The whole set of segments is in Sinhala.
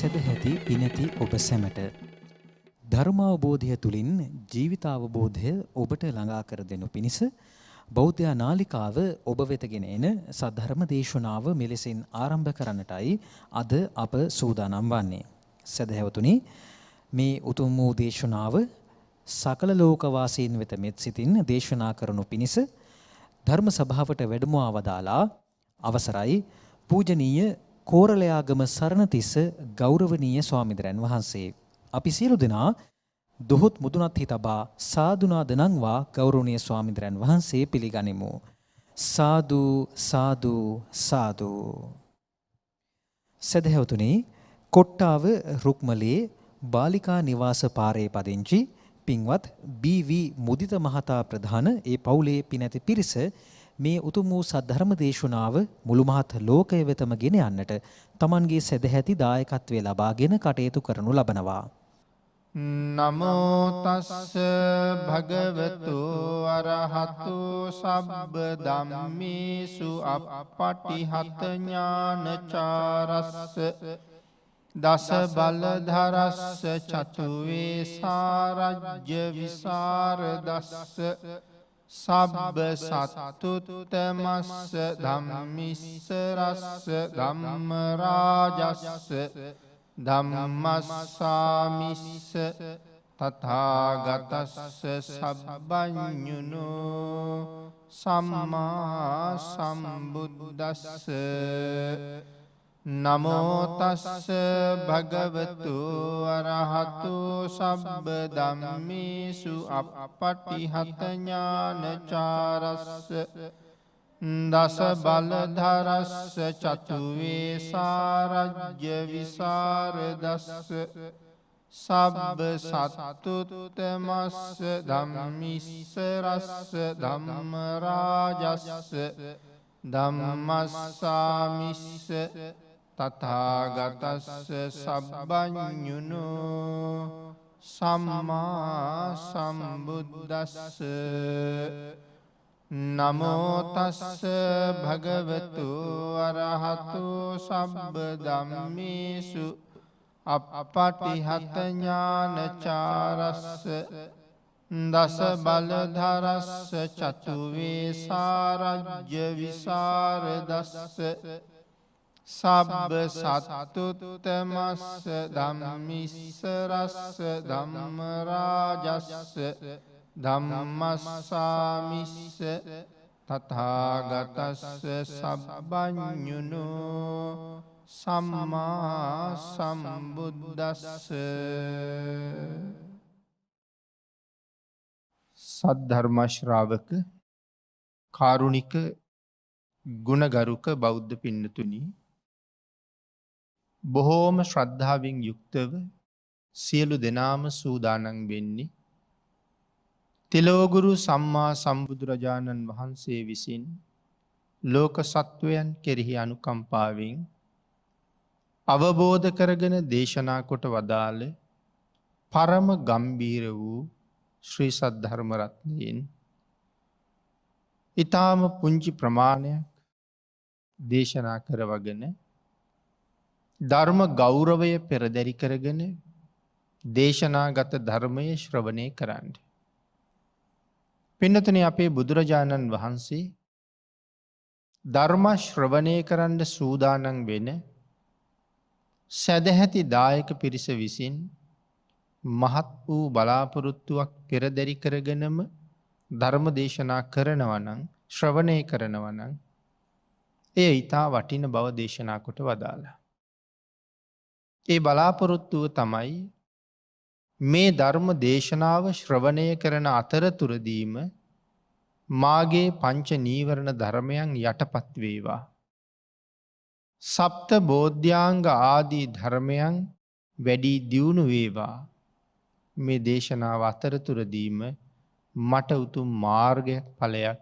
සදහැති පිනැති ඔබ සැමට ධර්මාවබෝධය තුළින් ජීවිතාවබෝධය ඔබට ළඟා කර දෙනු පිණිස බෞද්ධ නාලිකාව ඔබ වෙත ගෙන එන සද්ධර්ම දේශනාව මෙලෙසින් ආරම්භ කරන්නටයි අද අප සූදානම් වන්නේ. සදහැවතුනි, මේ උතුම් වූ දේශනාව සකල ලෝකවාසීන් වෙත මෙත් සිතින් දේශනා කරනු පිණිස ධර්ම සභාවට වැඩමවා වදාලා අවසරයි පූජනීය කෝරළයාගම සරණතිස්ස ගෞරවනීය ස්වාමීන් වහන්සේ. අපි සියලු දෙනා දොහොත් මුදුනත් හිතබා සාදුනාද නංවා ගෞරවනීය ස්වාමීන් වහන්සේ පිළිගනිමු. සාදු සාදු සාදු. සදහැවතුනි, කොට්ටාව රුක්මලේ බාලිකා නිවාස පාරේ පදිංචි පින්වත් බී.වී. මුදිත මහතා ප්‍රධාන ඒ පවුලේ පිනැති පිරිස මේ උතුම් වූ සද්ධර්ම දේශනාව මුළු මහත් ලෝකය වෙතම ගෙන යන්නට තමන්ගේ සදැහැති දායකත්වය ලබාගෙන කටයුතු කරනු ලබනවා. නමෝ තස්ස භගවතු අරහතු සබ්බ ධම්මේසු අප්පටිහත ඥානචාරස්ස දස බලධරස්ස චතුවේ සාරජ්‍ය විසරදස්ස සබ්බ සත්තුත්තමස්ස ධම්මිස්සරස්ස ධම්ම රාජස්ස ධම්මස්සාමිස්ස තථාගතස්ස සබ්බඤුනෝ සම්මා සම්බුද්දස්ස නමෝ තස්ස භගවතු අරහතු සබ්බ ධම්මේසු අප්පටිහත ඥානචාරස්ස දස බලධරස්ස චතුවේ සාරජ්‍ය විසරදස්ස සබ්බ සත්තුත්තමස්ස ධම්මිස්සරස්ස ධම්ම රාජස්ස ධම්මස්සාමිස්ස තථාගතස්ස සබ්බඤුනෝ සම්මා සම්බුද්දස්ස නමෝ තස්ස භගවතු අරහතු සබ්බ ධම්මේසු අප්පටිහත ඥානචාරස්ස දස බලධරස්ස චතුවේ සාරජ්‍ය විසරදස්ස සබ්බ සත්තුත්තමස්ස ධම්මිස්සරස්ස ධම්ම රාජස්ස ධම්මස්සාමිස්ස තථාගතස්ස සබ්බඤුනෝ සම්මා සම්බුද්දස්ස. සද්ධර්ම ශ්‍රාවක කාරුණික ගුණගරුක බෞද්ධ පින්නතුනි, බොහෝම ශ්‍රද්ධාවෙන් යුක්තව සියලු දෙනාම සූදානම් වෙන්නේ තිලෝගුරු සම්මා සම්බුදුරජාණන් වහන්සේ විසින් ලෝක සත්වයන් කෙරෙහි අනුකම්පාවෙන් අවබෝධ කරගෙන දේශනා කොට වදාළ පරම ගම්බීර වූ ශ්‍රී සද්ධර්ම රත්නයෙන් ඊ타ම පුංචි ප්‍රමාණයක් දේශනා කරවගෙන ධර්ම ගෞරවය පෙරදරි කරගෙන දේශනාගත ධර්මය ශ්‍රවණය කරන්න. පින්නතුනි, අපේ බුදුරජාණන් වහන්සේ ධර්ම ශ්‍රවණය කරන්න සූදානම් වෙන සදැහැති දායක පිරිස විසින් මහත් වූ බලාපොරොත්තුවක් පෙරදරි කරගෙනම ධර්ම දේශනා කරනවා නම්, ශ්‍රවණය කරනවා නම්, එය ඊටා වටින බව දේශනා කොට වදාළා. ඒ බලාපොරොත්තුව තමයි මේ ධර්ම දේශනාව ශ්‍රවණය කරන අතරතුරදීම මාගේ පංච නීවරණ ධර්මයන් යටපත් වේවා. සප්ත බෝධ්‍යාංග ආදී ධර්මයන් වැඩි දියුණු වේවා. මේ දේශනාව අතරතුරදීම මට උතුම් මාර්ගයක් ඵලයක්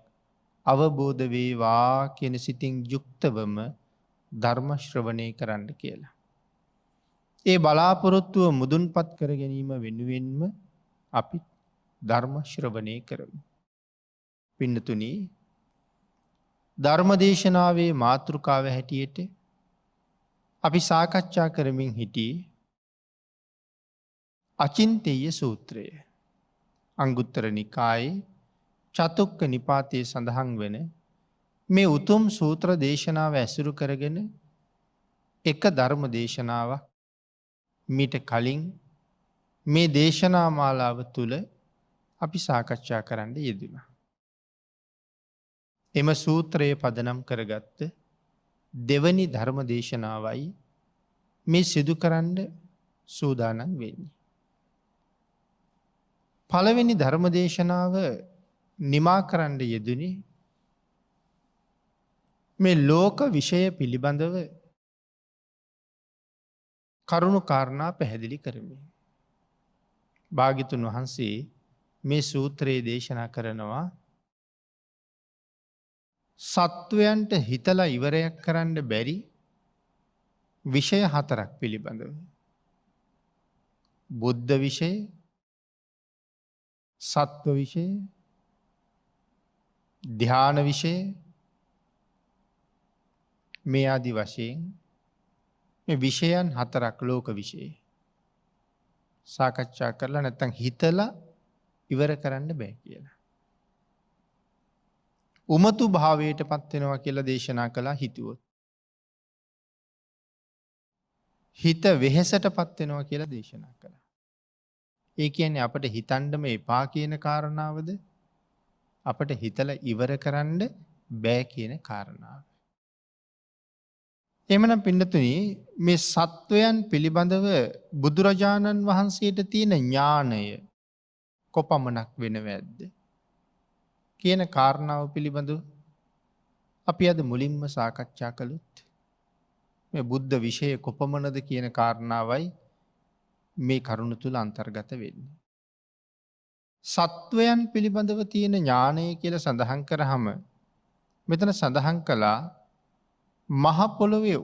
අවබෝධ වේවා කියන සිතින් යුක්තවම ධර්ම ශ්‍රවණය කරන්න කියලා. ඒ බලාපොරොත්තුව මුදුන්පත් කර ගැනීම වෙනුවෙන්ම අපි ධර්ම ශ්‍රවණය කරමු. පින්නතුනි, ධර්මදේශනාවේ මාතෘකාව හැටියට අපි සාකච්ඡා කරමින් හිටියේ අචින්තේය සූත්‍රය. අංගුත්තර නිකායේ චතුක්ක නිපාතයේ සඳහන් වෙන මේ උතුම් සූත්‍ර දේශනාව ඇසුරු කරගෙන එක ධර්ම දේශනාවක් මීට කලින් මේ දේශනා මාලාව තුළ අපි සාකච්ඡා කරන්න යෙදුණා. එම සූත්‍රයේ පදනම් කරගත්ත දෙවනි ධර්ම දේශනාවයි මේ සිදු කරන්න සූදානම් වෙන්නේ. පළවෙනි ධර්ම දේශනාව නිමා කරන්න යෙදුනේ මේ ලෝක විෂය පිළිබඳව කරුණු කාරණා පැහැදිලි කරමින්. භාග්‍යතුන් වහන්සේ මේ සූත්‍රයේ දේශනා කරනවා සත්වයන්ට හිතලා ඉවරයක් කරන්න බැරි විෂය 4ක් පිළිබඳව. බුද්ධ විෂය, සත්ව විෂය, ධ්‍යාන විෂය මේ ආදි වශයෙන් මේ විෂයන් 4ක් ලෝක විෂය සාකච්ඡා කරලා නැත්තම් හිතලා ඉවර කරන්න බෑ කියලා. උමතු භාවයට පත් වෙනවා කියලා දේශනා කළා හිතුවොත්. හිත වෙහෙසට පත් වෙනවා කියලා දේශනා කළා. ඒ කියන්නේ අපිට හිතන්නම එපා කියන කාරණාවද අපිට හිතලා ඉවර කරන්න බෑ කියන කාරණාව. එමනම් පින්නතුනි මේ සත්වයන් පිළිබඳව බුදුරජාණන් වහන්සේට තියෙන ඥාණය කොපමණක් වෙනවද කියන කාරණාව පිළිබඳව අපි අද මුලින්ම සාකච්ඡා කළොත් මේ බුද්ධ විෂය කොපමණද කියන කාරණාවයි මේ කරුණ තුල අන්තර්ගත වෙන්නේ. සත්වයන් පිළිබඳව තියෙන ඥාණය කියලා සඳහන් කරාම මෙතන සඳහන් කළා මහ පොළොවේ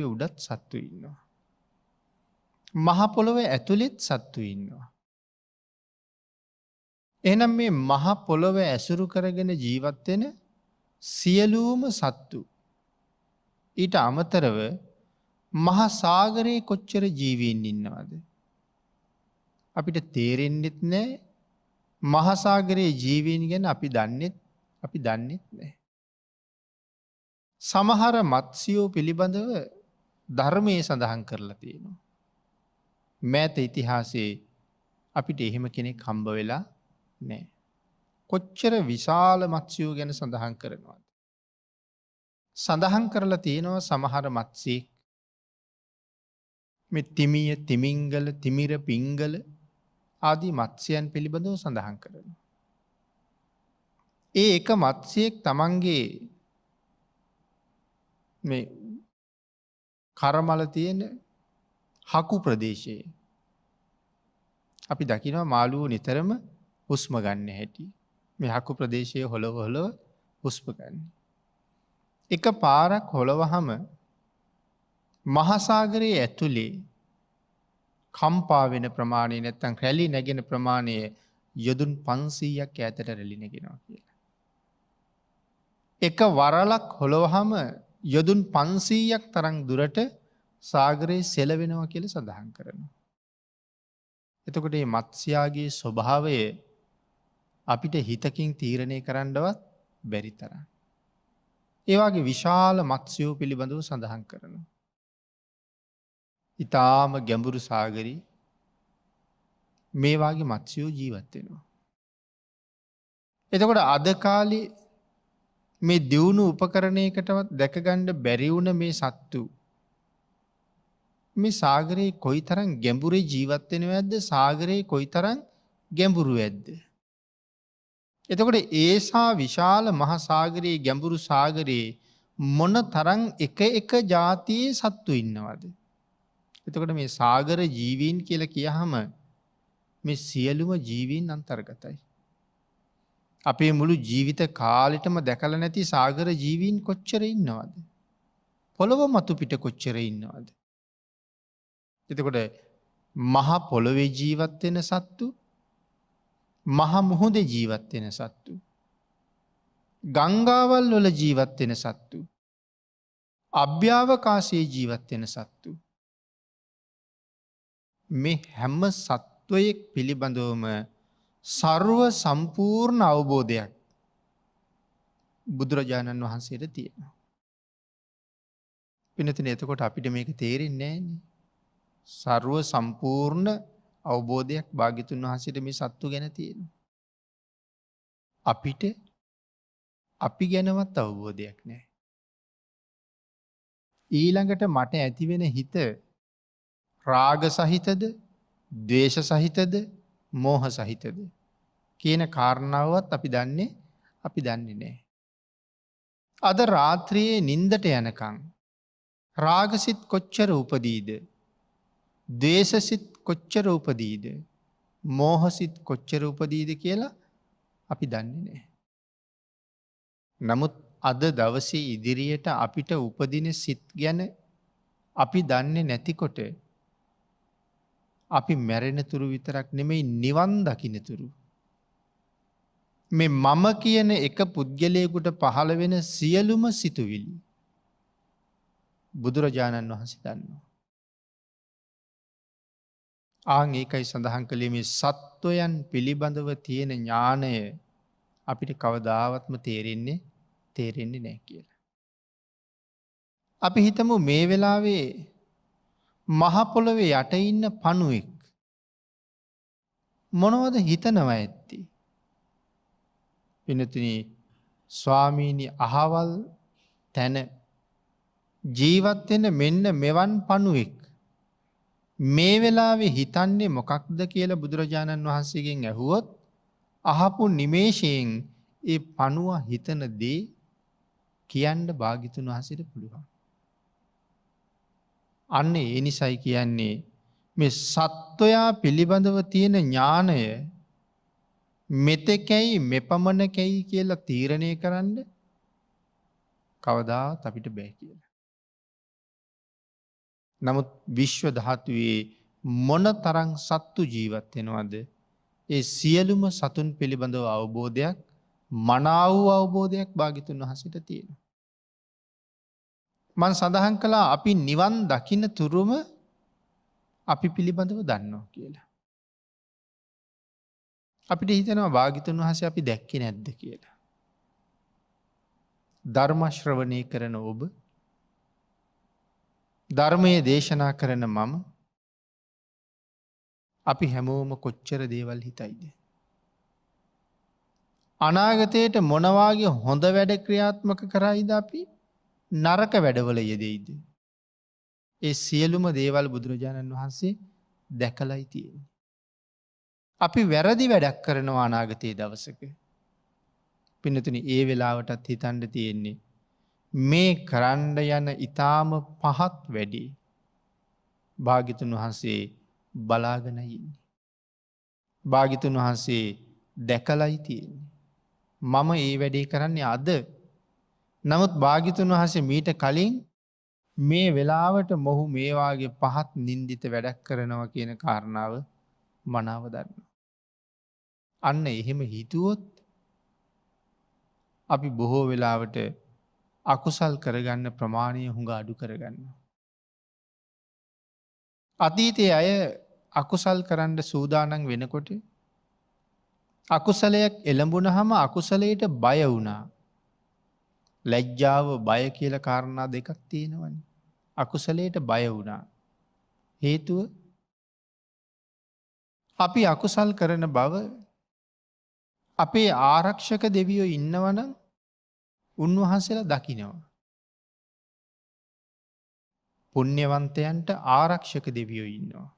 උඩත් සත්තු ඉන්නවා. මහ පොළොවේ ඇතුළෙත් සත්තු ඉන්නවා. එහෙනම් මේ මහ පොළොව ඇසුරු කරගෙන ජීවත් වෙන සියලුම සත්තු ඊට අමතරව මහා සාගරයේ කොච්චර ජීවීන් ඉන්නවද? අපිට තේරෙන්නෙත් නැහැ. මහා සාගරයේ ජීවීන් ගැන අපි දන්නෙත් නැහැ. සමහර මත්ස්‍යෝ පිළිබඳව ධර්මයේ සඳහන් කරලා තියෙනවා. මෑත ඉතිහාසයේ අපිට එහෙම කෙනෙක් හම්බ වෙලා නැහැ. කොච්චර විශාල මත්ස්‍යෝ ගැන සඳහන් කරනවද? සඳහන් කරලා තියෙනවා සමහර මත්ස්‍යෙක් මේ තිමිය, තිමිංගල, තිමිර, පිංගල ආදී මත්ස්‍යයන් පිළිබඳව සඳහන් කරනවා. ඒ එක මත්ස්‍යයෙක් තමන්ගේ මේ කරමල තියෙන හකු ප්‍රදේශයේ අපි දකිනවා මාළුවෝ නිතරම හුස්ම ගන්න හැටි. මේ හකු ප්‍රදේශයේ හොලව හුස්ම ගන්න. එක පාරක් හොලවහම මහසාගරයේ ඇතුලේ කම්පා වෙන ප්‍රමාණය නැත්තම් රැලි නැගෙන ප්‍රමාණය යොදුන් 500ක් ඈතට රැලි නැගෙනවා කියලා. එක වරලක් හොලවහම යොදුන් 500ක් තරම් දුරට සාගරයේ සෙලවෙනවා කියලා සඳහන් කරනවා. එතකොට මේ මත්ස්‍යයාගේ ස්වභාවය අපිට හිතකින් තීරණය කරන්නවත් බැරි තරම්. ඒ වගේ විශාල මත්ස්‍යෝ පිළිබඳව සඳහන් කරනවා. ඊටාම ගැඹුරු සාගරේ මේ වගේ මත්ස්‍යෝ ජීවත් වෙනවා. එතකොට අද කාලේ මේ දියුණු උපකරණයකටවත් දැක ගන්න බැරි වුණ මේ සත්තු මේ සාගරේ කොයිතරම් ගැඹුරේ ජීවත් වෙනවද? සාගරේ කොයිතරම් ගැඹුරු ඇද්ද? එතකොට ඒසා විශාල මහා සාගරයේ ගැඹුරු සාගරේ මොන තරම් එක જાතියේ සත්තු ඉන්නවද? එතකොට මේ සාගර ජීවීන් කියලා කියහම මේ සියලුම ජීවීන් අන්තර්ගතයි. අපේ මුළු ජීවිත කාලෙටම දැකලා නැති සාගර ජීවීන් කොච්චර ඉන්නවද? පොළොව මතු පිට කොච්චර ඉන්නවද? එතකොට මහ පොළොවේ ජීවත් වෙන සත්තු, මහ මුහුදේ ජීවත් වෙන සත්තු, ගංගාවල් වල ජීවත් වෙන සත්තු, අභ්‍යවකාශයේ ජීවත් වෙන සත්තු, මේ හැම සත්වයෙක් පිළිබඳවම සර්ව සම්පූර්ණ අවබෝධයක් බුදුරජාණන් වහන්සේට තියෙනවා. පිනතින එතකොට අපිට මේක තේරෙන්නේ නෑනේ. සර්ව සම්පූර්ණ අවබෝධයක් භාග්‍යතුන් වහන්සේට මේ සත්තු ගැන තියෙනවා. අපිට අපි ගැනවත් අවබෝධයක් නෑ. ඊළඟට මට ඇතිවෙන හිත රාග සහිතද, ද්වේෂ සහිතද, මෝහ සහිතද කියන කාරණාවත් අපි දන්නේ නෑ. අද රාත්‍රියේ නින්දට යනකං රාගසිත කොච්චර උපදීද, ද්වේෂසිත කොච්චර උපදීද, මෝහසිත කොච්චර උපදීද කියලා අපි දන්නේ නෑ. නමුත් අද දවසේ ඉදිරියට අපිට උපදින සිත් ගැන අපි දන්නේ නැතිකොට අපි මැරෙන තුරු විතරක් නෙමෙයි නිවන් දකින්න තුරු මේ මම කියන එක පුද්ගලයෙකුට පහළ වෙන සියලුම සිතුවිලි බුදුරජාණන් වහන්සේ දන්නවා. ආන් ඒකයි සඳහන් කළේ මේ සත්වයන් පිළිබඳව තියෙන ඥානය අපිට කවදාවත්ම තේරෙන්නේ නෑ කියලා. අපි හිතමු මේ වෙලාවේ මහ පොළොවේ යට ඉන්න පණුවෙක් මොනවද හිතනවා ඇත්තේ? පිනතුනි ස්වාමීනි අහවල් තැන ජීවත් වෙන මෙන්න මෙවන් පණුවෙක් මේ වෙලාවේ හිතන්නේ මොකක්ද කියලා බුදුරජාණන් වහන්සේගෙන් ඇහුවොත් අහපු නිමේෂයෙන් ඒ පණුව හිතන දේ කියන්න භාග්‍යතුන් වහන්සේට පුළුවන්. අන්න ඒ නිසයි කියන්නේ මේ සත්වයා පිළිබඳව තියෙන ඥානය මෙතෙකැයි මෙපමණකැයි කියලා තීරණය කරන්න කවදාවත් අපිට බෑ කියලා. නමුත් විශ්ව ධාතුවේ මොන තරම් සත්තු ජීවත් වෙනවද? ඒ සියලුම සතුන් පිළිබඳව අවබෝධයක්, මනාව වූ අවබෝධයක් භාග්‍යතුන් වහන්සේට තියෙනවා. මම සඳහන් කළා අපි නිවන් දකින්න තුරුම අපි පිළිබඳව දන්නවා කියලා. අපිට හිතෙනවා භාග්‍යතුන් වහන්සේ අපි දැක්කේ නැද්ද කියලා. ධර්ම ශ්‍රවණය කරන ඔබ, ධර්මයේ දේශනා කරන මම, අපි හැමෝම කොච්චර දේවල් හිතයිද? අනාගතයට මොනවාගේ හොඳ වැඩ ක්‍රියාත්මක කරයිද අපි? නරක වැඩවල යෙදෙයිද? ඒ සියලුම දේවල් බුදුරජාණන් වහන්සේ දැකලයි තියෙන්නේ. අපි වැරදි වැඩක් කරනවා අනාගතයේ දවසක. පින්නතුනි ඒ වෙලාවටත් හිතන්න තියෙන්නේ මේ කරන්න යන ඊටාම පහත් වැඩි භාග්‍යතුන් වහන්සේ බලාගෙනයි ඉන්නේ. භාග්‍යතුන් වහන්සේ දැකලයි තියෙන්නේ. මම ඒ වැඩේ කරන්නේ අද. නමුත් භාග්‍යතුන් වහන්සේ මීට කලින් මේ වෙලාවට මොහු මේ වාගේ පහත් නින්දිත වැඩක් කරනවා කියන කාරණාව මනාව දන්නවා. අන්න එහෙම හිතුවොත් අපි බොහෝ වෙලාවට අකුසල් කරගන්න ප්‍රමාණය හුඟ අඩු කරගන්නවා. අතීතයේ අය අකුසල් කරන්න සූදානම් වෙනකොට අකුසලයක් එළඹුණහම අකුසලයට බය වුණා. ලැජ්ජාව බය කියලා කාරණා දෙකක් තියෙනවනේ. අකුසලයට බය වුණා. හේතුව අපි අකුසල් කරන බව අපේ ආරක්ෂක දෙවියෝ ඉන්නවනම් උන්වහන්සේලා දකිනවා. පුණ්‍යවන්තයන්ට ආරක්ෂක දෙවියෝ ඉන්නවා.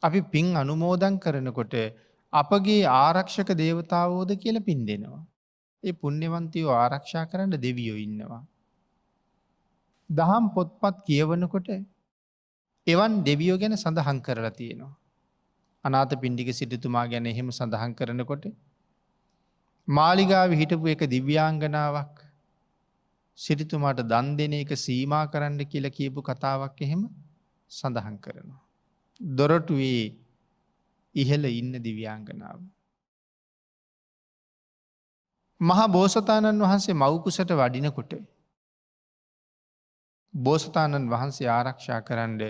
අපි පින් අනුමෝදන් කරනකොට අපගේ ආරක්ෂක දේවතාවෝද කියලා පින් දෙනවා. ඒ පුණ්‍යවන්තයෝ ආරක්ෂා කරන්න දෙවියෝ ඉන්නවා. දහම් පොත්පත් කියවනකොට එවන් දෙවියෝ ගැන සඳහන් කරලා තියෙනවා. අනාථපිණ්ඩික සිටුතුමා ගැන එහෙම සඳහන් කරනකොට මාලිගාවේ හිටපු එක දිව්‍යාංගනාවක් සිටුතුමාට දන් දෙන එක සීමා කරන්න කියලා කියපු කතාවක් එහෙම සඳහන් කරනවා. දොරටුවේ ඉහළ ඉන්න දිව්‍යාංගනාව. මහා බෝසතාණන් වහන්සේ මව්කුසට වඩිනකොට බෝසතාණන් වහන්සේ ආරක්ෂා කරන්න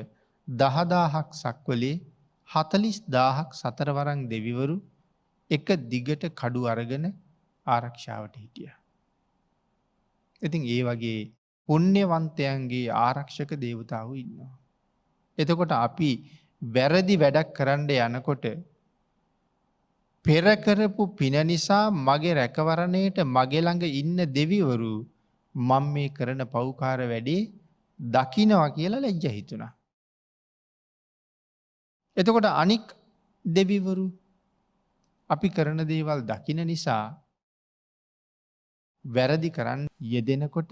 10,000ක් සක්වලේ 40,000ක් සතරවරන් දෙවිවරු එක දිගට කඩු අරගෙන ආරක්ෂාවට හිටිය. ඉතින් ඒ වගේ පුණ්‍යවන්තයන්ගේ ආරක්ෂක දේවතාවු ඉන්නවා. එතකොට අපි වැරදි වැඩක් කරන්න යනකොට පෙරකරපු පින නිසා මගේ රැකවරණයට මගේ ළඟ ඉන්න දෙවිවරු මම මේ කරන පව්කාර වැඩේ දකිනවා කියලා ලැජ්ජ හිතුණා. එතකොට අනික් දෙවිවරු අපි කරන දේවල් දකින නිසා වැරදි කරන්න යෙදෙනකොට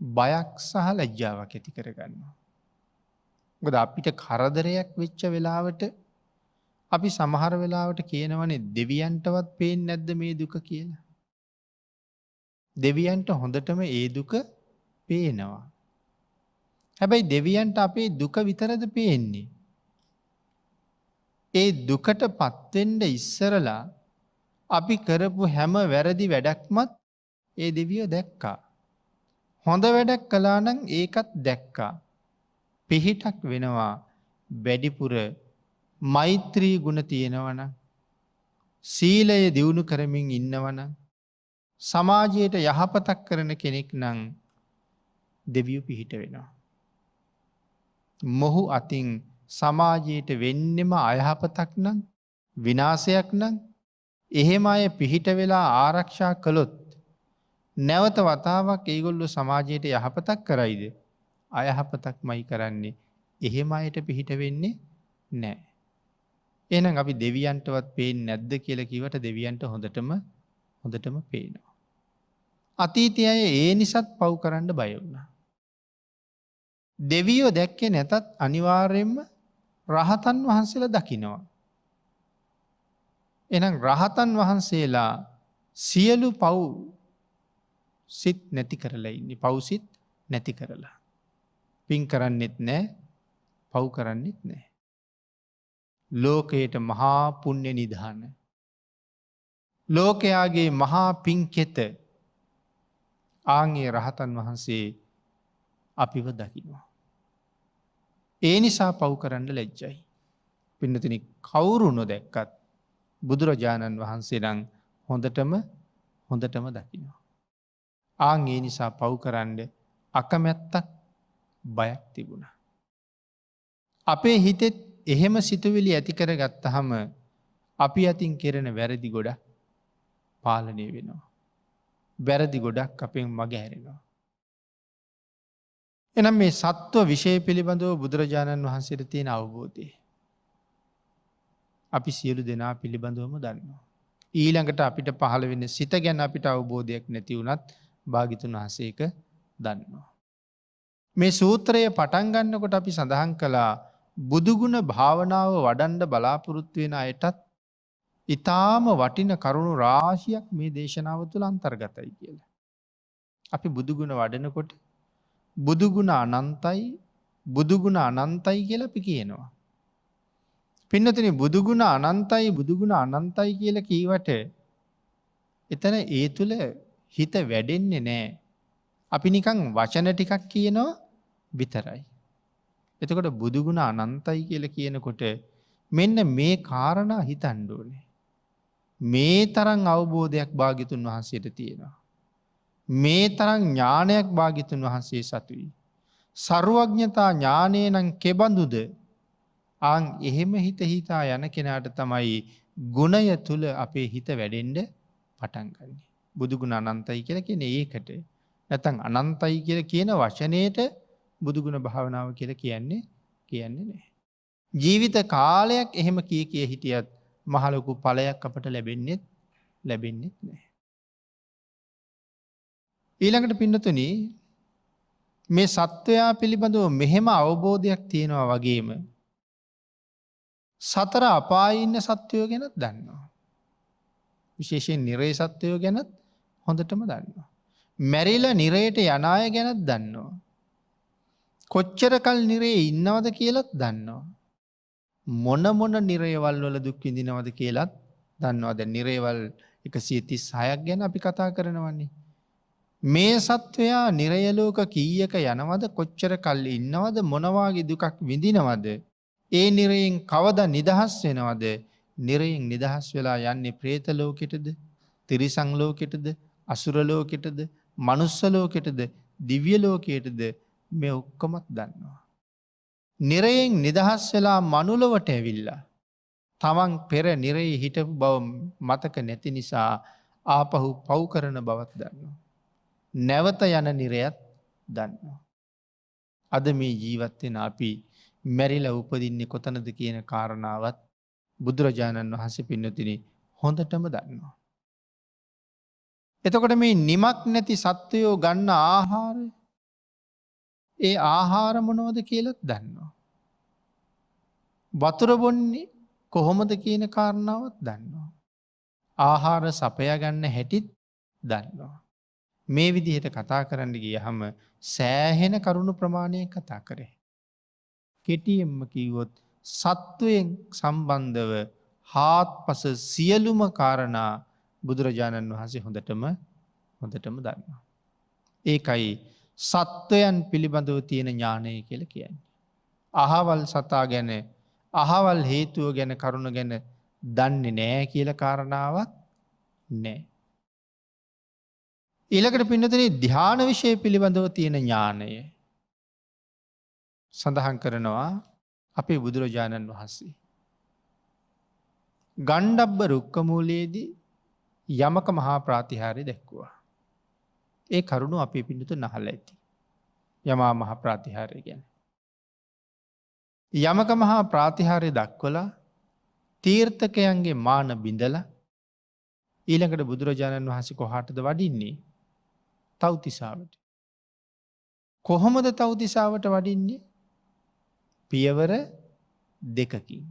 බයක් සහ ලැජ්ජාවක් ඇති කරගන්නවා. මොකද අපිට කරදරයක් වෙච්ච වෙලාවට අපි සමහර වෙලාවට කියනවනේ දෙවියන්ටවත් පේන්නේ නැද්ද මේ දුක කියලා. දෙවියන්ට හොඳටම ඒ දුක පේනවා. හැබැයි දෙවියන්ට අපේ දුක විතරද පේන්නේ. ඒ දුකට පත්වෙන්න ඉස්සරලා අපි කරපු හැම වැරදි වැඩක්මත් ඒ දෙවියෝ දැක්කා. හොඳ වැඩක් කළා නම් ඒකත් දැක්කා. පිහිටක් වෙනවා වැඩිපුර මෛත්‍රී ගුණ තියෙනවනම් සීලය දියුණු කරමින් ඉන්නවනම් සමාජයට යහපතක් කරන කෙනෙක් නම් දෙවියෝ පිහිට වෙනවා. මොහු අතින් සමාජයට වෙන්නෙම අයහපතක් නම් විනාශයක් නම් එහෙම අය පිහිට වෙලා ආරක්ෂා කළොත් නැවත වතාවක් ඒගොල්ලෝ සමාජයට යහපතක් කරයිද? අයහපතක්මයි කරන්නේ. එහෙම අයට පිහිට වෙන්නේ නැහැ. එහෙනම් අපි දෙවියන්ටවත් පේන්නේ නැද්ද කියලා කිව්වට දෙවියන්ට හොඳටම පේනවා. අතීතයේ අය ඒ නිසාත් පව් කරන්න බය වුණා. දෙවියෝ දැක්කේ නැතත් අනිවාර්යයෙන්ම රහතන් වහන්සේලා දකිනවා. එහෙනම් රහතන් වහන්සේලා සියලු පව් සිත් නැති කරලා ඉන්නේ. පව් සිත් නැති කරලා. පින් කරන්නෙත් නැහැ, පව් කරන්නෙත් නැහැ. ලෝකයට මහා පුණ්‍ය නිධාන. ලෝකයාගේ මහා පින්කෙත ආන්ගේ රහතන් වහන්සේ අපිව දකිනවා. ඒ නිසා පව් කරන්න ලැජ්ජයි. පින්නතුනි කවුරු නොදැක්කත් බුදුරජාණන් වහන්සේ නම් හොඳටම දකිනවා. ආන් ඒ නිසා පව් කරන්න අකමැත්තක් බයක් තිබුණා. අපේ හිතෙත් එහෙම සිතුවිලි ඇති කර ගත්තහම අපි අතින් කෙරෙන වැරදි ගොඩක් පාලනය වෙනවා. වැරදි ගොඩක් අපෙන් මගහැරෙනවා. එනම් මේ සත්ව විෂය පිළිබඳව බුදුරජාණන් වහන්සේට තියෙන අවබෝධය අපි සියලු දෙනා පිළිබඳවම දන්නවා. ඊළඟට අපිට පහළ වෙන සිත ගැන අපිට අවබෝධයක් නැති වුණත් භාග්‍යතුන් වහන්සේ ඒක දන්නවා. මේ සූත්‍රය පටන් ගන්නකොට අපි සඳහන් කළා බුදුගුණ භාවනාව වඩන්න බලාපොරොත්තු වෙන අයටත් ඊටාම වටින කරුණු රාශියක් මේ දේශනාව තුළ අන්තර්ගතයි කියලා. අපි බුදුගුණ වඩනකොට බුදුගුණ අනන්තයි කියලා අපි කියනවා. පින්නතුනි බුදුගුණ අනන්තයි කියලා කීවට එතන ඒ තුල හිත වැඩෙන්නේ නැහැ. අපි නිකන් වචන ටිකක් කියනවා විතරයි. එතකොට බුදුගුණ අනන්තයි කියලා කියනකොට මෙන්න මේ කාරණා හිතන්න ඕනේ. මේ තරම් අවබෝධයක් භාග්‍යතුන් වහන්සේට තියෙනවා. මේ තරම් ඥානයක් භාග්‍යතුන් වහන්සේ සතුයි. සර්වඥතා ඥානය නම් කෙබඳුද? ආන් එහෙම හිතා යන කෙනාට තමයි ගුණය තුල අපේ හිත වැඩෙන්න පටන් ගන්නෙ. බුදුගුණ අනන්තයි කියලා කියන්නේ ඒකට. නැත්නම් අනන්තයි කියලා කියන වචනේට බුදුගුණ භාවනාව කියලා කියන්නේ නැහැ. ජීවිත කාලයක් එහෙම කී හිටියත් මහ ලොකු ඵලයක් අපට ලැබෙන්නේ නැහැ. ඊළඟට පින්නතුනි මේ සත්වයා පිළිබඳව මෙහෙම අවබෝධයක් තියෙනවා වගේම සතර අපායේ ඉන්න සත්වයෝ ගැනත් දන්නවා. විශේෂයෙන් නිරේ සත්වයෝ ගැනත් හොඳටම දන්නවා. මැරිලා නිරේට යන අය ගැනත් දන්නවා. කොච්චර කල් නිරේ ඉන්නවද කියලාත් දන්නවා. මොන නිරේවල් වල දුක් විඳිනවද කියලාත් දන්නවා. දැන් නිරේවල් 136ක් ගැන අපි කතා කරනවානේ. මේ සත්වයා නිරයලෝක කීයක යනවද කොච්චර කල්ලි ඉන්නවද මොනවාගේ දුකක් විඳිනවද. ඒ නිරයෙන් කවද නිදහස් වෙනවද නිරයෙන් නිදහස් වෙලා යන්නේ ප්‍රේතලෝකෙටද තිරිසංලෝකෙටද අසුරලෝකෙටද මනුස්සලෝකෙටද දිව්‍යලෝකයටද මේ ඔක්කොමත් දන්නවා. නිරයෙන් නිදහස් වෙලා මනුලොවට ඇවිල්ලා. තමන් පෙර නිරයේ හිටපු බව මතක නැති නිසා ආපහු පව් කරන බවත් දන්නවා. නැවත යන නිරයත් දන්නවා. අද මේ ජීවත්වෙන අපි මැරිල උපදින්නේ කොතනද කියන කාරණාවත් බුදුරජාණන් වහන්සේ පින්නතින හොඳටම දන්නවා. එතකොට මේ නිමක් නැති සත්වයෝ ගන්න ආහාර ඒ ආහාර මොනවද කියලත් දන්නවා. වතුර බොන්නේ කොහොමද කියන කාරණාවත් දන්නවා. ආහාර සපය ගන්න හැටිත් දන්නවා. මේ විදිහට කතා කරන්න ගියහම සෑහෙන කරුණු ප්‍රමාණය කතා කරේ. කෙටියෙන්ම කිව්වොත් සත්වයෙන් සම්බන්ධව හාත්පස සියලුම කාරණා බුදුරජාණන් වහන්සේ හොඳටම දන්නවා. ඒකයි සත්වයන් පිළිබඳව තියෙන ඥානය කියලා කියන්නේ. අහවල් සතා ගැන අහවල් හේතුව ගැන කරුණ ගැන දන්නේ නෑ කියල කාරණාවක් නෑ. ඊළකට පින්නතන ධ්‍යාන විෂය පිළිබඳව තියෙන ඥානය සඳහන් කරනවා අපේ බුදුරජාණන් වහන්සේ. ගණ්ඩබ්බ රුක්කමූලයේදී යමක මහා ප්‍රාතිහාරය දැක්වා. ඒ කරුණු අපේ පිඩුතු නහල ඇති. යමා මහ ප්‍රාතිහාරය ගැන. යමක මහා ප්‍රාතිහාරය දක්වලා තීර්ථකයන්ගේ මාන බිඳල ඊළඟට බුදුරජාණන් වහන්සේ කොහාටද වඩින්නේ තව්තිසාවට. කොහොමද තව්තිසාවට වඩින්නේ පියවර දෙකකින්.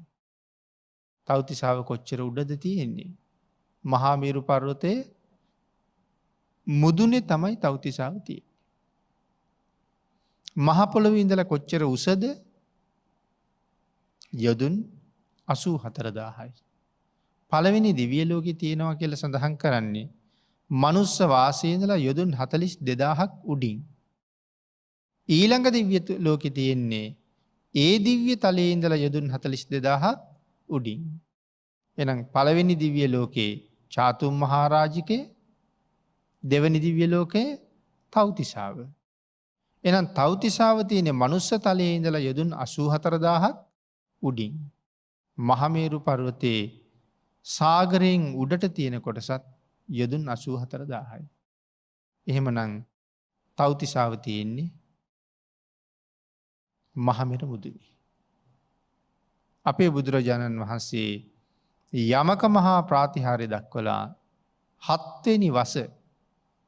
තව්තිසාව කොච්චර උඩද තියෙන්නේ. මහාමීරු පර්වතය මුදුනේ තමයි තව්තිසාව තිය. මහපොළොව ඉඳල කොච්චර උසද යොදුන් 84,000යි. පළවෙනි දිවියලෝකෙ තියෙනවා කියල සඳහන් කරන්නේ මනුස්ස වාසයඉඳලා යොදුන් 42,000ක් උඩින්. ඊළඟ දිව්‍ය ලෝකෙ තියෙන්නේ ඒ දිව්‍ය තලයේ ඉඳලා යොදුන් 42,000ක් උඩින්. එනම් පළවෙනි දිව්‍ය ලෝකේ චාතුම් මහරජිකේ දෙවනි දිව්‍ය ලෝකයේ තව්තිසාව. එනම් තව්තිසාව තියෙන මනුස්ස තලයේ ඉඳලා යොදුන් 84,000ක් උඩින්. මහමේරු පර්වතයේ සාගරයෙන් උඩට තියෙන කොටසත් යොදුන් 84,000යි. එහෙමනම් තව්තිසාව තියෙන්නේ මහමෙර මුදුනේ. අපේ බුදුරජාණන් වහන්සේ යමක මහා ප්‍රාතිහාරය දක්වලා 7 වෙනි වස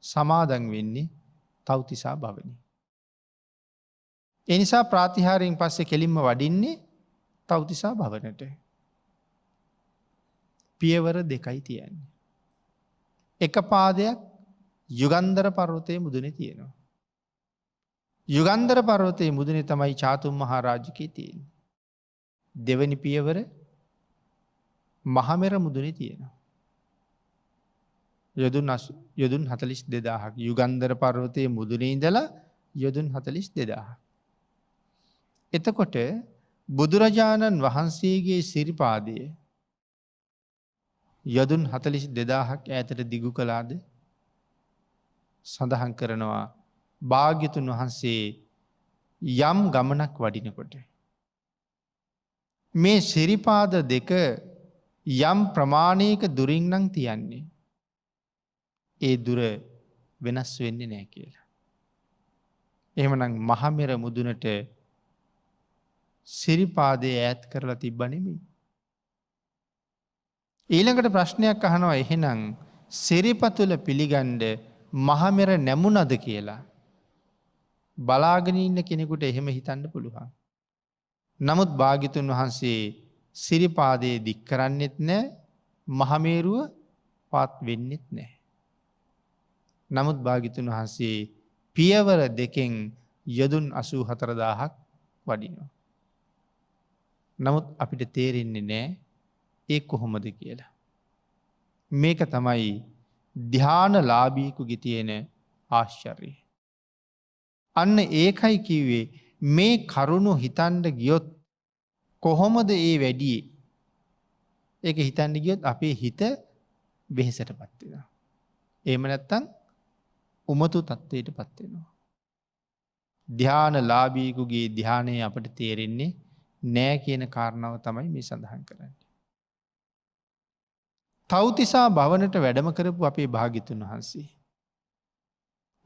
සමාදන් වෙන්නේ තව්තිසා භවනි. එනිසා ප්‍රාතිහාරයෙන් පස්සේ කෙලින්ම වඩින්නේ තව්තිසා භවනට. පියවර දෙකයි තියන්නේ. එක පාදයක් යුගන්ධර පර්වතයේ මුදුනේ තියෙනවා. යුගන්ධර පර්වතයේ මුදුනේ තමයි චාතුම් මහරජිකේ තියෙන්නේ. දෙවනි පියවර මහමෙර මුදුනේ තියෙනවා. යොදුන් 42,000ක් යුගන්ධර පර්වතයේ මුදුනේ ඉඳලා යොදුන් 42,000. එතකොට බුදුරජාණන් වහන්සේගේ සිරිපාදය යොදුන් 42,000ක් ඈතට දිගු කළාද සඳහන් කරනවා භාග්‍යතුන් වහන්සේ යම් ගමනක් වඩිනකොට. මේ සිරිපාද දෙක යම් ප්‍රමාණයක දුරින් නම් තියන්නේ. ඒ දුර වෙනස් වෙන්නේ නෑ කියලා. එහෙමනම් මහමෙර මුදුනට සිරිපාදය ඈත් කරලා තිබ්බනෙමි. ඊළඟට ප්‍රශ්නයක් අහනවා එහෙනම් සිරිපතුල පිළිගණ්ඩ මහමෙර නැමුණද කියලා. බලාගෙන ඉන්න කෙනෙකුට එහෙම හිතන්න පුළුවන්. නමුත් භාග්‍යතුන් වහන්සේ සිරිපාදයේ දික් කරන්නෙත් නෑ මහමේරුව පාත් වෙන්නෙත් නෑ. නමුත් භාග්‍යතුන් වහන්සේ පියවර දෙකෙන් යොදුන් 84,000ක් වඩිනවා. නමුත් අපිට තේරෙන්නේ නෑ ඒ කොහොමද කියලා. මේක තමයි ධ්‍යාන ලාභීකුගේ තියෙන ආශ්චර්යය. අන්න ඒකයි කිව්වේ මේ කරුණු හිතන්ඩ ගියොත් කොහොමද ඒ වැඩියේ. ඒක හිතන්ඩ ගියොත් අපේ හිත වෙහෙසට පත්වෙනවා. එහෙම නැත්තම් උමතු තත්ත්වයට පත්වෙනවා. ධ්‍යාන ලාභීකුගේ ධ්‍යානය අපට තේරෙන්නේ නෑ කියන කාරණාව තමයි මේ සඳහන් කරන්නේ. තව්තිසා භවනට වැඩම කරපු අපේ භාග්‍යතුන් වහන්සේ.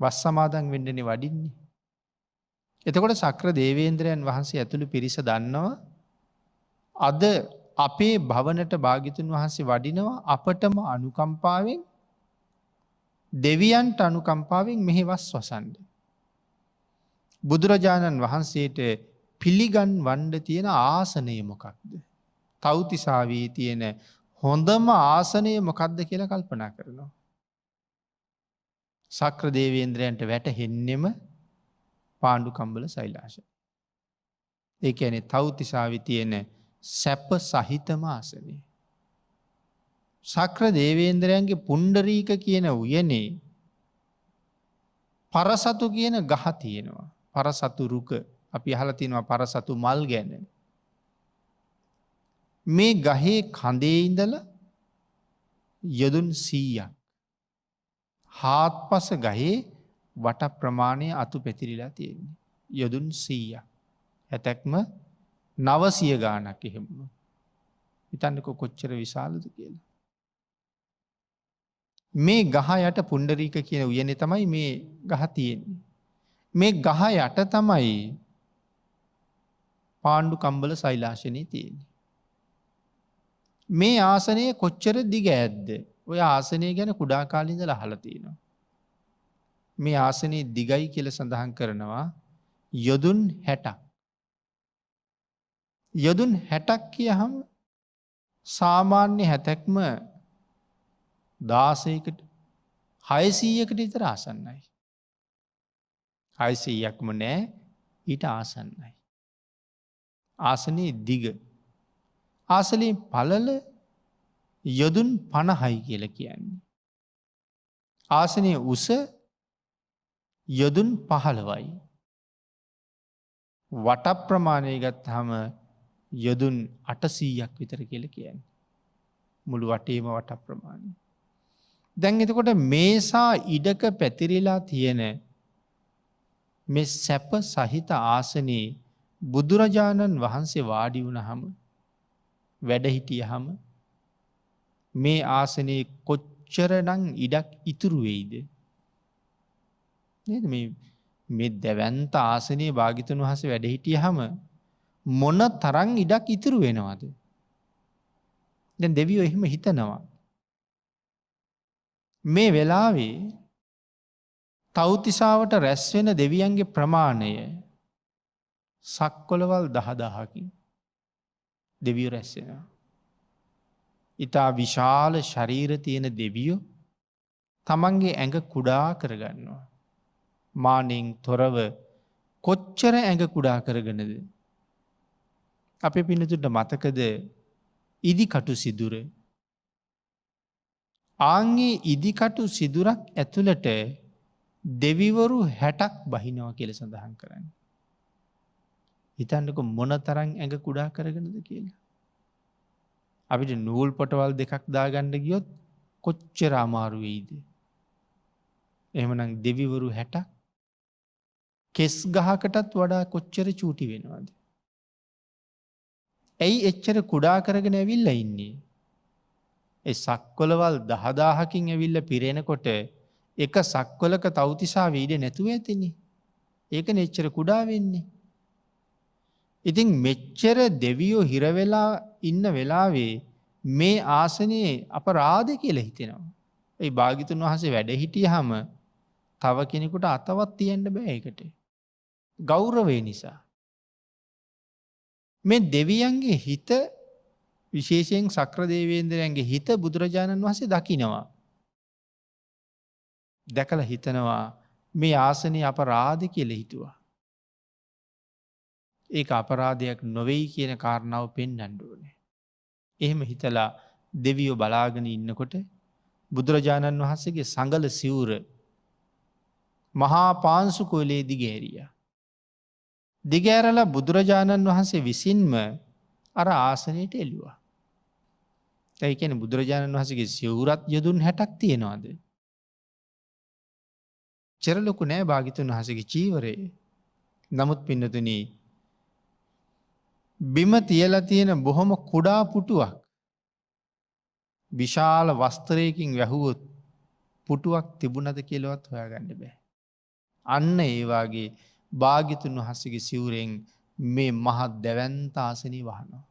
වස් සමාදන් වෙන්නනේ වඩින්නේ. එතකොට සක්‍ර දේවේන්ද්‍රයන් වහන්සේ ඇතුළු පිරිස දන්නවා අද අපේ භවනට භාග්‍යතුන් වහන්සේ වඩිනවා අපටම අනුකම්පාවෙන් දෙවියන්ට අනුකම්පාවෙන් මෙහි වස් වසන්ඩ. බුදුරජාණන් වහන්සේට පිළිගන් වණ්ඩ තියෙන ආසනය මොකක්ද. තව්තිසාවී තියෙන හොඳම ආසනය මොකක්ද කියලා කල්පනා කරනවා. සක්‍ර දේවේන්ද්‍රයන්ට වැටහෙන්නෙම පාණ්ඩු කම්බල සෛලාශ. ඒ ඇනෙ තව්තිසාවි තියෙන සැප සහිතම ආසනය. සක්‍ර දේවේන්ද්‍රයන්ගේ පුණ්ඩරීක කියන උයනේ පරසතු කියන ගහ තියෙනවා. පරසතු රුක අපි අහල තියෙනවා පරසතු මල් ගැන. මේ ගහේ කඳේ ඉඳල යොදුන් 100ක් හාත් පස ගහේ වට ප්‍රමාණය අතු පැතිරිලා තියෙන්නේ. යොදුන් 100ක් ඇතැක්ම 900 ගානක් එහෙම. හිතන්නකො කොච්චර විශාලද කියලා. මේ ගහ යට පුණ්ඩරීක කියන උයනේ තමයි මේ ගහ තියෙන්නේ. මේ ගහ යට තමයි පාණ්ඩු කම්බල සෛලාශනයේ තියෙන්නේ. මේ ආසනය කොච්චර දිග ඇද්ද? ඔය ආසනය ගැන කුඩා කාලේ ඉඳලා අහලා තියෙනවා. මේ ආසනයේ දිගයි කියලා සඳහන් කරනවා යොදුන් 60ක්. යොදුන් 60ක් කියහම සාමාන්‍ය හැතැක්ම 16කට 600කට විතර ආසන්නයි. 600ක්ම නෑ ඊට ආසන්නයි. ආසනයේ දිග ආසනයේ පළල යොදුන් 50යි කියලා කියන්නේ. ආසනයේ උස යොදුන් 15යි. වට ප්‍රමාණය ගත්තාම යොදුන් 800ක් විතර කියලා කියන්නේ. මුළු වටේම වට ප්‍රමාණය. දැන් එතකොට මේසා ඉඩක පැතිරිලා තියෙන මේ සැප සහිත ආසනයේ බුදුරජාණන් වහන්සේ වාඩි වුණහම වැඩ හිටියහම මේ ආසනයේ කොච්චරනම් ඉඩක් ඉතුරු වෙයිද? නේද? මේ දැවැන්ත ආසනයේ භාග්‍යතුන් වහන්සේ වැඩ හිටියහම මොන තරම් ඉඩක් ඉතුරු වෙනවද? දැන් දෙවියෝ එහෙම හිතනවා. මේ වෙලාවේ තව්තිසාවට රැස් වෙන දෙවියන්ගේ ප්‍රමාණය සක්වලවල් 10000කින් දෙවියෝ රැස් වෙනවා. ඊටා විශාල ශරීර තියෙන දෙවියෝ තමන්ගේ ඇඟ කුඩා කරගන්නවා. මානෙන් තොරව කොච්චර ඇඟ කුඩා කරගෙනද? අපේ පින්නතුන්ට මතකද ඉදිකටු සිදුර? ආන්ගේ ඉදිකටු සිදුරක් ඇතුළට දෙවිවරු 60ක් බහිනවා කියලා සඳහන් කරන්නේ. හිතන්නකො මොන තරම් ඇඟ කුඩා කරගෙනද කියලා. අපිට නූල් පොටවල් දෙකක් දාගන්න ගියොත් කොච්චර අමාරු වෙයිද? එහෙමනම් දෙවිවරු 60ක් කෙස් ගහකටත් වඩා කොච්චර චූටි වෙනවද? ඇයි එච්චර කුඩා කරගෙන ඇවිල්ලා ඉන්නේ? ඒ සක්වලවල් 10000කින් ඇවිල්ලා පිරෙනකොට එක සක්වලක තව්තිසා වීඩ නැතුව ඇතිනේ. ඒකනේ එච්චර කුඩා වෙන්නේ. ඉතින් මෙච්චර දෙවියෝ හිර වෙලා ඉන්න වෙලාවේ මේ ආසනයේ අපරාධ කියලා හිතෙනවා. ඒ භාග්‍යතුන් වහන්සේ වැඩ හිටියාම තව කෙනෙකුට අතවත් තියන්න බෑ ඒකට. ගෞරවය නිසා. මේ දෙවියන්ගේ හිත විශේෂයෙන් සක්‍ර දේවේන්ද්‍රයන්ගේ හිත බුදුරජාණන් වහන්සේ දකිනවා. දැකලා හිතනවා මේ ආසනයේ අපරාධ කියලා හිතුවා. ඒක අපරාධයක් නොවෙයි කියන කාරණාව පෙන්වන්න ඕනේ. එහෙම හිතලා දෙවියෝ බලාගෙන ඉන්නකොට බුදුරජාණන් වහන්සේගේ සංගල සිවුර මහා පාංසු කුලේ දිගෑරියා. දිගෑරලා බුදුරජාණන් වහන්සේ විසින්ම අර ආසනයට එළුවා. ඒ කියන්නේ බුදුරජාණන් වහන්සේගේ සිවුරත් යොදුන් 60ක් තියෙනවාද? චරලොකු නෑ භාග්‍යතුන් වහන්සේගේ චීවරේ. නමුත් පින්නතුනි බිම තියලා තියෙන බොහොම කුඩා පුටුවක් විශාල වස්ත්‍රයකින් වැහුවොත් පුටුවක් තිබුණද කියලාවත් හොයාගන්න බෑ. අන්න ඒ වාගේ භාග්‍යතුන් වහන්සේගේ සිවුරෙන් මේ මහත් දැවැන්ත ආසනේ වහනවා.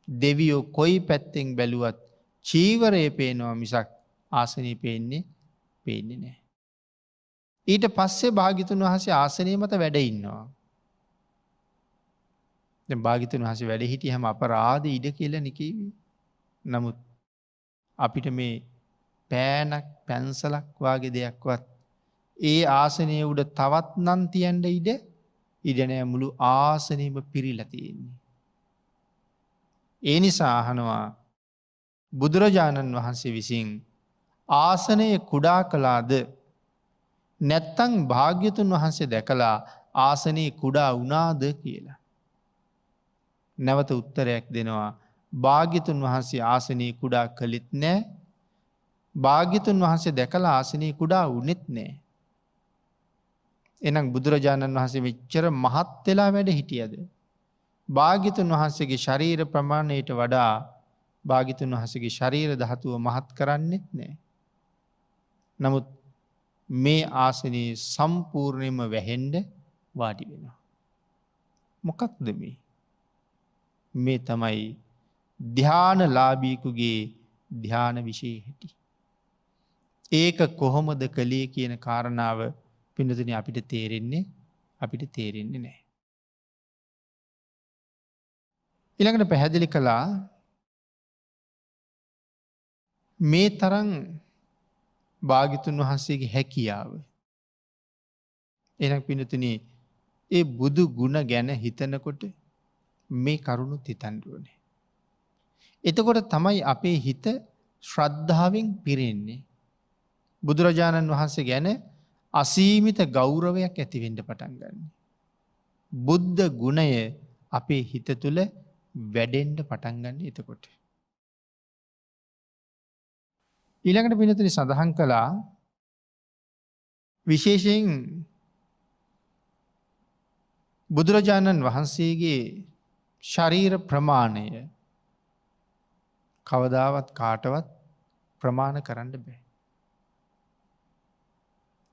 දෙවියෝ කොයි පැත්තෙන් බැලුවත් චීවරයේ පේනවා මිසක් ආසනේ පේන්නේ නැහැ. ඊට පස්සේ භාග්‍යතුන් වහන්සේ ආසනයේ මත වැඩ ඉන්නවා. දැන් භාග්‍යතුන් වහන්සේ වැඩ හිටියම අපරාධ ඉඩ කියලා නිකීවි. නමුත් අපිට මේ පෑනක් පැන්සලක් වාගේ දෙයක්වත් ඒ ආසනයේ උඩ තවත් නම් තියන්න ඉඩ නෑ. මුළු ආසනෙම පිරීලා තියෙන්නේ. ඒ නිසා අහනවා බුදුරජාණන් වහන්සේ විසින් ආසනය කුඩා කළාද නැත්තං භාග්‍යතුන් වහන්සේ දැකලා ආසනයේ කුඩා වුණාද කියලා. නැවත උත්තරයක් දෙනවා භාග්‍යතුන් වහන්සේ ආසනයේ කුඩා කළෙත් නෑ. භාග්‍යතුන් වහන්සේ දැකලා ආසනයේ කුඩා වුණෙත් නෑ. එනම් බුදුරජාණන් වහන්සේ මෙච්චර මහත් වෙලා වැඩ හිටියද? භාග්‍යතුන් වහන්සේගේ ශරීර ප්‍රමාණයට වඩා භාග්‍යතුන් වහන්සේගේ ශරීර ධාතුව මහත් කරන්නෙත් නෑ. නමුත් මේ ආසනයේ සම්පූර්ණයෙන්ම වැහෙන්න වාඩි වෙනවා. මොකක්ද මේ? මේ තමයි ධානලාභීකුගේ ධාන විශේෂටි. ඒක කොහොමද කළේ කියන කාරණාව පින්නතුනි අපිට තේරෙන්නේ නැහැ. ඊළඟට පැහැදිලි කළා මේ තරම් භාග්‍යතුන් වහන්සේගේ හැකියාව. එහෙනම් පින්නතුනි ඒ බුදු ගුණ ගැන හිතනකොට මේ කරුණුත් හිතන්න ඕනේ. එතකොට තමයි අපේ හිත ශ්‍රද්ධාවෙන් පිරෙන්නේ. බුදුරජාණන් වහන්සේ ගැන අසීමිත ගෞරවයක් ඇති වෙන්න පටන් ගන්න. බුද්ධ ගුණය අපේ හිත තුළ වැඩෙන්න පටන් ගන්න එතකොට. ඊළඟට පින්නතුනි සඳහන් කළා විශේෂයෙන් බුදුරජාණන් වහන්සේගේ ශරීර ප්‍රමාණය කවදාවත් කාටවත් ප්‍රමාණ කරන්න බෑ.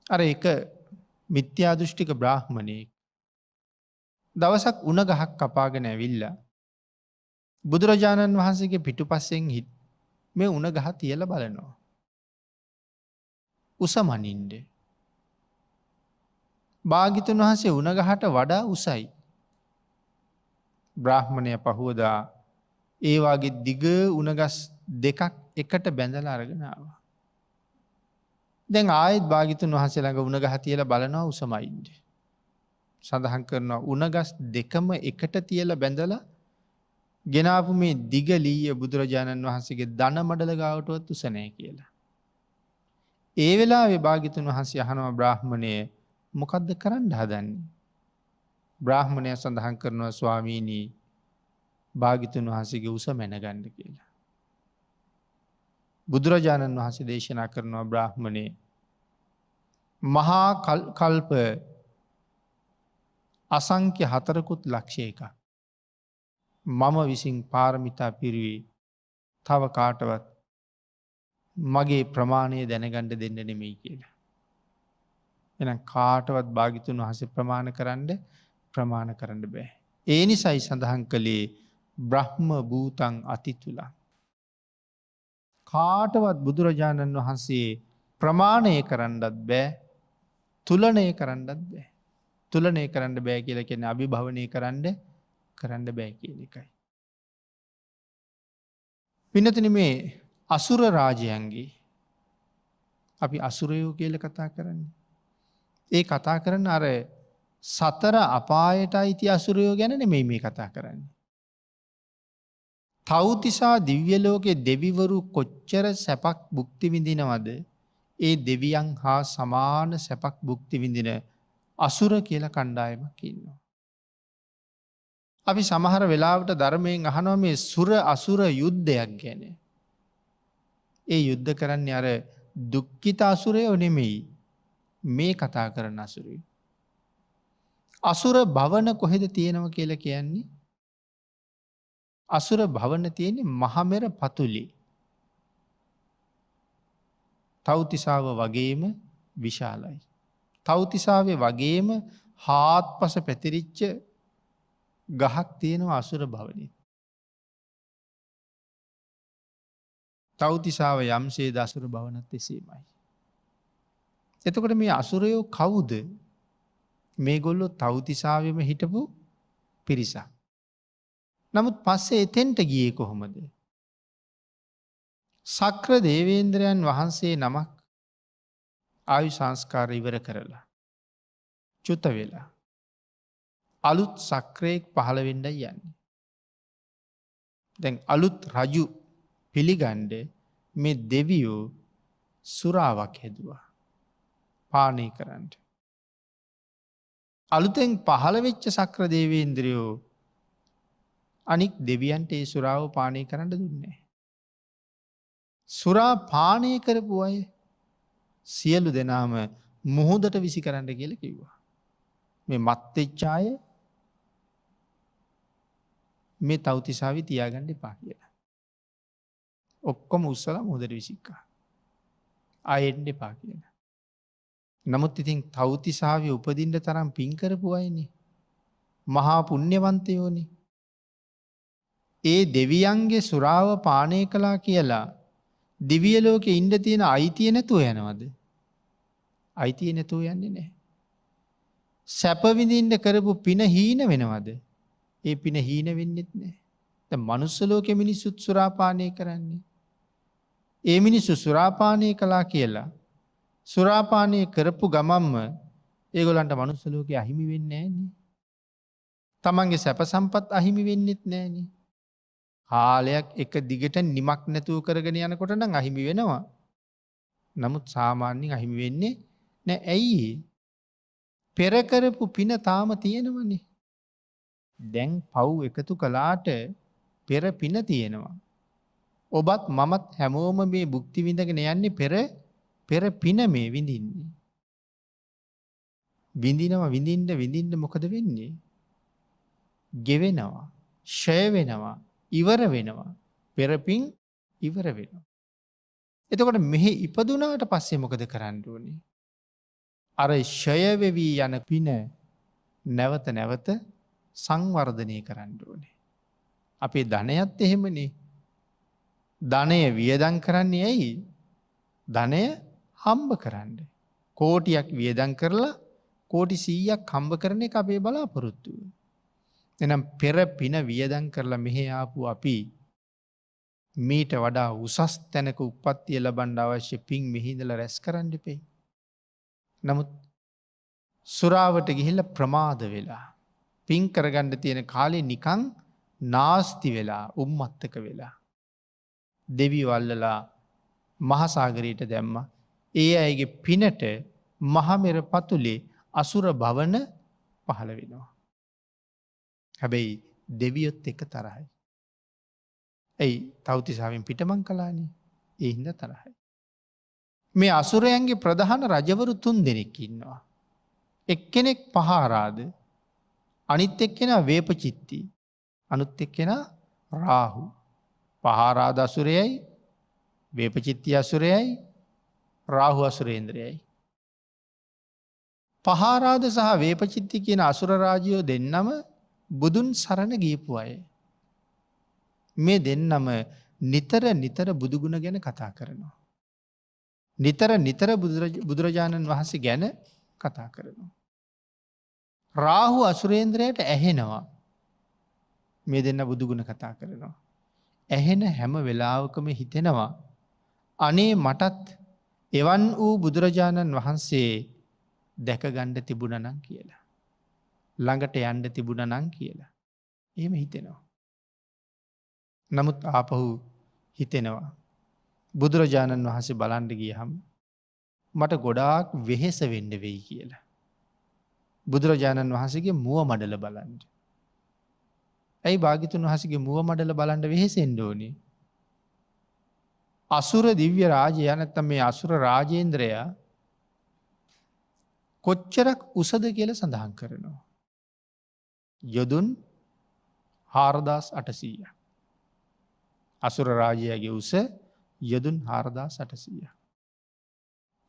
අර එක මිත්‍යා දෘෂ්ටික බ්‍රාහ්මණයෙක් දවසක් උණ ගහක් කපාගෙන ඇවිල්ලා බුදුරජාණන් වහන්සේගේ පිටුපස්සෙන් මේ උණ ගහ තියලා බලනවා. උසමනින්ද භාග්‍යතුන් වහන්සේ උණ ගහට වඩා උසයි. බ්‍රාහ්මණය පහුවදා ඒ වාගේ දිග උණගස් දෙකක් එකට බැඳලා අරගෙන ආවා. දැන් ආයෙත් භාග්‍යතුන් වහන්සේ ළඟ උණ ගහ තියලා බලනවා උසමයින්ද. සඳහන් කරනවා උණගස් දෙකම එකට තියලා බැඳලා ගෙනාපු මේ දිග ලීය බුදුරජාණන් වහන්සේගේ දන මඩල ගාවටවත් උස නැහැ කියලා. ඒ වෙලාවේ භාග්‍යතුන් වහන්සේ අහනවා බ්‍රාහ්මණය මොකද්ද කරන්න හදන්නේ? බ්‍රාහ්මණය සඳහන් කරනවා ස්වාමීනි භාග්‍යතුන් වහන්සේගේ උස මැනගන්න කියලා. බුදුරජාණන් වහන්සේ දේශනා කරනවා බ්‍රාහ්මණය මහා කල්ප අසංඛ්‍ය 4කුත් ලක්ෂ එකක් මම විසින් පාරමිතා පිරුවේ තව කාටවත් මගේ ප්‍රමාණය දැනගන්න දෙන්න නෙමෙයි කියලා. එහෙනම් කාටවත් භාග්‍යතුන් වහන්සේ ප්‍රමාණ කරන්න බෑ. ඒ නිසායි සඳහන් කළේ බ්‍රහ්ම භූතං අතිතුලං. කාටවත් බුදුරජාණන් වහන්සේ ප්‍රමාණය කරන්නත් බෑ, තුලණය කරන්නත් බෑ. තුලණය කරන්න බෑ කියලා කියන්නේ අභිභවනය කරන්න බෑ කියන එකයි. පින්නතුනි මේ අසුර රාජයන්ගේ අපි අසුරයෝ කියලා කතා කරන්නේ. ඒ කතා කරන අර සතර අපායට අයිති අසුරයෝ ගැන නෙමෙයි මේ කතා කරන්නේ. තව්තිසා දිව්‍ය ලෝකේ දෙවිවරු කොච්චර සැපක් භුක්ති විඳිනවද? ඒ දෙවියන් හා සමාන සැපක් භුක්ති විඳින අසුර කියලා කණ්ඩායමක් ඉන්නවා. අපි සමහර වෙලාවට ධර්මයෙන් අහනවා මේ සුර අසුර යුද්ධයක් ගැන. ඒ යුද්ධ කරන්නේ අර දුක්ඛිත අසුරයෝ නෙමෙයි. මේ කතා කරන අසුරයෝ. අසුර භවන කොහෙද තියෙනවා කියලා කියන්නේ? අසුර භවන තියෙන්නේ මහමෙර පතුලේ. තව්තිසාව වගේම විශාලයි. තව්තිසාවේ වගේම හාත්පස පැතිරිච්ච ගහක් තියෙනවා අසුර භවනේ. තව්තිසාව යම්සේ දසුර භවනත් එසේමයි. එතකොට මේ අසුරයෝ කවුද? මේගොල්ලෝ තව්තිසාවෙම හිටපු පිරිසක්. නමුත් පස්සේ එතෙන්ට ගියේ කොහොමද? සක්‍ර දේවේන්ද්‍රයන් වහන්සේ නමක් ආයු සංස්කාර ඉවර කරලා චුත වෙලා අලුත් සක්‍රයෙක් පහළ වෙන්නයි යන්නේ. දැන් අලුත් රජු පිළිගන්න මේ දෙවියෝ සුරාවක් හැදුවා පානය කරන්න. අලුතෙන් පහළ වෙච්ච සක්‍ර දේවේන්ද්‍රයෝ අනික් දෙවියන්ට ඒ සුරාව පානය කරන්න දුන්නේ. සුරා පානය කරපු අය සියලු දෙනාම මුහුදට විසි කරන්න කියල කිව්වා. මේ මත්තෙච්චාය මේ තව්තිසාවි තියාගන්න එපා කියලා. ඔක්කොම උස්සලා මුහුදට විසික්කා. ආයෙන්න එපා කියලා. නමුත් ඉතින් තව්තිසාවි උපදින්න තරම් පින් කරපු අයනේ. මහා පුණ්‍යවන්තයෝනි. ඒ දෙවියන්ගේ සුරාව පානය කළා කියලා දිවිය ලෝකෙ ඉන්න තියෙන අයිතිය නැතුව යනවද? අයිතිය නැතුව යන්නේ නැහැ. සැප විඳින්න කරපු පින හීන වෙනවද? ඒ පින හීන වෙන්නෙත් නැහැ. දැන් මනුස්ස ලෝකෙ මිනිස්සුත් සුරාපානය කරන්නේ. ඒ මිනිස්සු සුරාපානය කළා කියලා සුරාපානය කරපු ගමම්ම ඒගොල්ලන්ට මනුස්ස ලෝකෙ අහිමි වෙන්නේ නැහනේ. තමන්ගේ සැප සම්පත් අහිමි වෙන්නෙත් නැහනේ. කාලයක් එක දිගට නිමක් නැතුව කරගෙන යනකොට නම් අහිමි වෙනවා. නමුත් සාමාන්‍යයෙන් අහිමි වෙන්නේ නෑ. ඇයි? පෙර කරපු පින තාම තියෙනවනේ. දැන් පව් එකතු කළාට පෙර පින තියෙනවා. ඔබත් මමත් හැමෝම මේ භුක්ති විඳගෙන යන්නේ පෙර පින මේ විඳින්නේ. විඳින්න මොකද වෙන්නේ? ගෙවෙනවා, ෂය වෙනවා, ඉවර වෙනවා. පෙරපින් ඉවර වෙනවා. එතකොට මෙහි ඉපදුනාට පස්සේ මොකද කරන්න ඕනේ? අර ෂය වෙවි යන පින නැවත නැවත සංවර්ධනය කරන්න ඕනේ. අපේ ධනයත් එහෙමනේ. ධනය වියදම් කරන්නේ ඇයි? ධනය හම්බ කරන්න. කෝටියක් වියදම් කරලා කෝටි 100ක් හම්බ කරන එක අපේ බලාපොරොත්තුව. එනම් පෙර පින වියදම් කරලා මෙහෙ ආපු අපි මීට වඩා උසස් තැනක උප්පත්තිය ලබන්න අවශ්‍ය පින් මෙහි ඉඳලා රැස් කරන්න දෙපේ. නමුත් සුරාවට ගිහිල්ලා ප්‍රමාද වෙලා පින් කරගන්න තියෙන කාලේ නිකන් නාස්ති වෙලා උම්මත්තක වෙලා දෙවියෝ අල්ලලා මහසાગරයට දැම්මා. ඒ අයගේ පිනට මහමෙර පතුලේ අසුර භවන පහළ වෙනවා. හැබැයි දෙවියොත් එක තරහයි. ඇයි? තව්තිසාවෙන් පිටමං කළානේ. ඒ හින්දා තරහයි. මේ අසුරයන්ගේ ප්‍රධාන රජවරු 3 දෙනෙක් ඉන්නවා. එක්කෙනෙක් පහාරාද, අනිත් එක්කෙනා වේපචිත්ති, අනුත් එක්කෙනා රාහු. පහාරාද අසුරයයි, වේපචිත්ති අසුරයයි, රාහු අසුරේන්ද්‍රයයි. පහාරාද සහ වේපචිත්ති කියන අසුර රාජයෝ දෙන්නම බුදුන් සරණ ගියපු අය. මේ දෙන්නම නිතර බුදුගුණ ගැන කතා කරනවා. නිතර බුදුරජාණන් වහන්සේ ගැන කතා කරනවා. රාහු අසුරේන්ද්‍රයට ඇහෙනවා මේ දෙන්න බුදුගුණ කතා කරනවා. ඇහෙන හැම වෙලාවකම හිතෙනවා අනේ මටත් එවන් වූ බුදුරජාණන් වහන්සේ දැක ගන්න තිබුණා නම් කියලා. ළඟට යන්න තිබුණා නම් කියලා. එහෙම හිතෙනවා. නමුත් ආපහු හිතෙනවා බුදුරජාණන් වහන්සේ බලන්න ගියහම මට ගොඩාක් වෙහෙස වෙන්න වෙයි කියලා. බුදුරජාණන් වහන්සේගේ මුව මඩල බලන්න. ඇයි භාග්‍යතුන් වහන්සේගේ මුව මඩල බලන්න වෙහෙසෙන්න ඕනේ? අසුර දිව්‍ය රාජයා නැත්නම් මේ අසුර රාජේන්ද්‍රයා කොච්චරක් උසද කියලා සඳහන් කරනවා. යොදුන් 4800ක්. අසුර රාජයාගේ උස යොදුන් 4800ක්.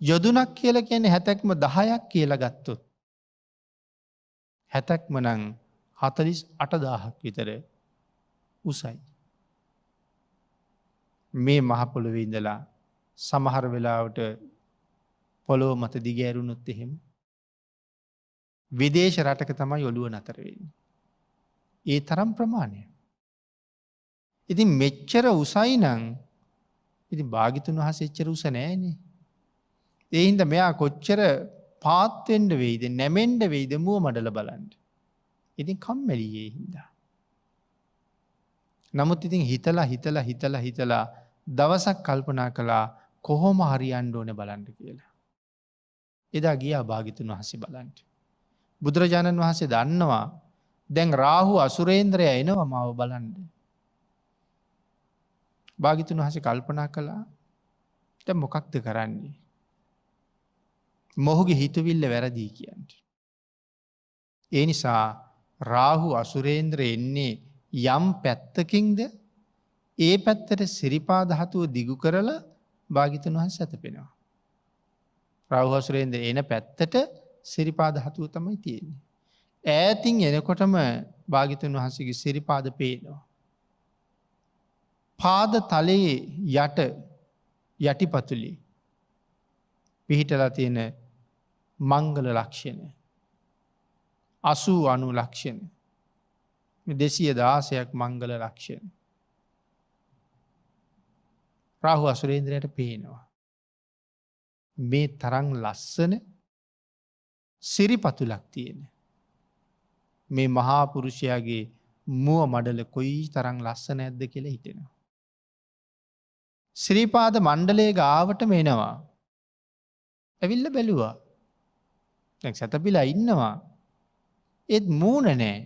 යොදුනක් කියලා කියන්නේ 70ක්ම 10ක් කියලා ගත්තොත් 70ක්ම නම් 48000ක් විතර උසයි. මේ මහ පොළොවේ ඉඳලා සමහර වෙලාවට පොළොව මත දිගෑරුණොත් එහෙම විදේශ රටක තමයි ඔළුව නතර වෙන්නේ. ඒ තරම් ප්‍රමාණය. ඉතින් මෙච්චර උසයි නම් ඉතින් භාග්‍යතුන් වහන්සේ එච්චර උස නෑනේ. ඒ හින්දා මෙයා කොච්චර පාත් වෙන්න වෙයිද නැමෙන්න වෙයිද මුව මඩල බලන්න. ඉතින් කම්මැලි ඒ හින්දා. නමුත් ඉතින් හිතලා දවසක් කල්පනා කළා කොහොම හරියන්න ඕනේ බලන්න කියලා. එදා ගියා භාග්‍යතුන් වහන්සේ බලන්න. බුදුරජාණන් වහන්සේ දන්නවා දැන් රාහු අසුරේන්ද්‍රයා එනවා මාව බලන්න. භාග්‍යතුන් වහන්සේ කල්පනා කළා දැන් මොකක්ද කරන්නේ? මොහුගේ හිතවිල්ල වැරදි කියන්නේ. ඒ නිසා රාහු අසුරේන්ද්‍ර එන්නේ යම් පැත්තකින්ද ඒ පැත්තට සිරිපා ධාතුව දිගු කරලා භාග්‍යතුන් වහන්සේ සැතපෙනවා. රාහු අසුරේන්ද්‍ර එන පැත්තට සිරිපා ධාතුව තමයි තියෙන්නේ. ඈතින් එනකොටම භාග්‍යතුන් වහන්සේගේ සිරිපාද පේනවා. පාද තලයේ යටිපතුලේ පිහිටලා තියෙන මංගල ලක්ෂණ 80 ලක්ෂණ 216ක් මංගල ලක්ෂණ රාහු අසුරේන්ද්‍රයට පේනවා. මේ තරම් ලස්සන සිරිපතුලක් තියෙන මේ මහා පුරුෂයාගේ මුව මඩල කොයි තරම් ලස්සන නැද්ද කියලා හිතෙනවා. ශ්‍රීපාද මණ්ඩලයේ ගාවටම එනවා. ඇවිල්ලා බැලුවා. දැන් සතපිලා ඉන්නවා. ඒත් මූණ නැහැ.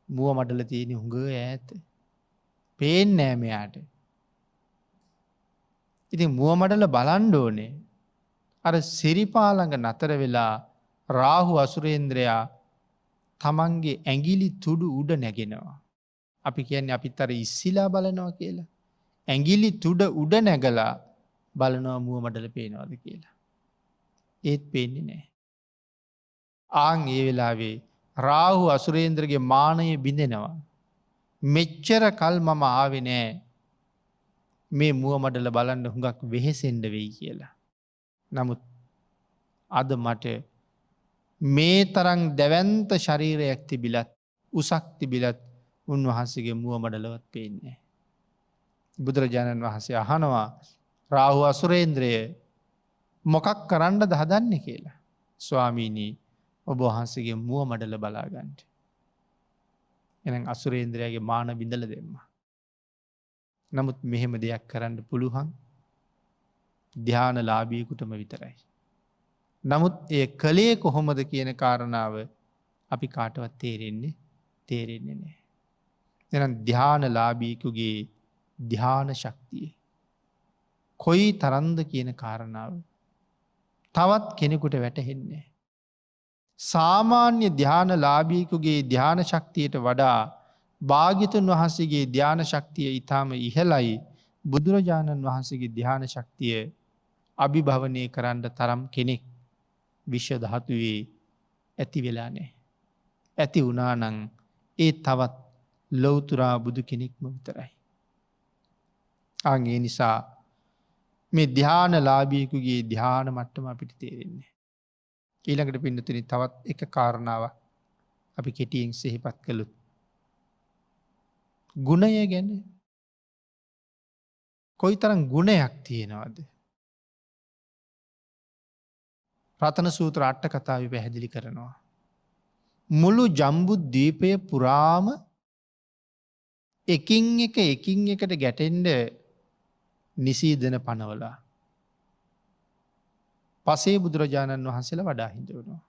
මුව මඩල තියෙන හුඟ ඈත. පේන්නේ නැහැ මෙයාට. ඉතින් මුව මඩල බලන්න ඕනේ. අර සිරිපා ළඟ නතර වෙලා රාහු අසුරේන්ද්‍රයා තමන්ගේ ඇඟිලි තුඩු උඩ නැගෙනවා. අපි කියන්නේ අපිත් අර ඉස්සිලා බලනවා කියලා. ඇඟිලි තුඩ උඩ නැගලා බලනවා මුව මඩල පේනවද කියලා. ඒත් පේන්නේ නැහැ. ආන් ඒ වෙලාවේ රාහු අසුරේන්ද්‍රගේ මානය බිඳෙනවා. මෙච්චර කල් මම ආවේ නැහැ. මේ මුව මඩල බලන්න හුඟක් වෙහෙසෙන්න වෙයි කියලා. නමුත් අද මට මේ තරම් දැවැන්ත ශරීරයක් තිබිලත් උසක් තිබිලත් උන්වහන්සේගේ මුව මඩලවත් පේන්නේ නැහැ. බුදුරජාණන් වහන්සේ අහනවා රාහු අසුරේන්ද්‍රය මොකක් කරන්නද හදන්නේ කියලා. ස්වාමීනි ඔබ වහන්සේගේ මුව මඩල බලා ගන්න. එහෙනම් අසුරේන්ද්‍රයාගේ මාන බිඳලා දෙන්න. නමුත් මෙහෙම දෙයක් කරන්න පුළුවන් ධානලාභීෙකුටම විතරයි. නමුත් ඒ කලේ කොහොමද කියන කාරණාව අපි කාටවත් තේරෙන්නේ නැහැ. එහෙනම් ධානලාභීෙකුගේ ධාන ශක්තිය කොයි තරම්ද කියන කාරණාව තවත් කෙනෙකුට වැටහෙන්නේ. සාමාන්‍ය ධානලාභීෙකුගේ ධාන ශක්තියට වඩා භාග්‍යතුන් වහන්සේගේ ධාන ශක්තිය ඊටාම ඉහළයි. බුදුරජාණන් වහන්සේගේ ධාන ශක්තිය අභිභවනය කරන්න තරම් කෙනෙක් විශ්ව ධාතුවේ ඇති වෙලා නැහැ. ඇති වුණා නම් ඒ තවත් ලෞතුරා බුදු කෙනෙක්ම විතරයි. ඒ නිසා මේ ධානලාභීෙකුගේ ධාන මට්ටම අපිට තේරෙන්නේ. ඊළඟට පින්නතුනි තවත් එක කාරණාවක් අපි කෙටියෙන් සිහිපත් කළොත් ගුණය ගැන කොයිතරම් ගුණයක් තියෙනවද? රතන සූත්‍ර අට කතාවේ පැහැදිලි කරනවා. මුළු ජම්බු ද්වීපය පුරාම එකින් එකට ගැටෙන්න නිසීදන පනවලා පසේ බුදුරජාණන් වහන්සේලා වඩා හිඳවනවා.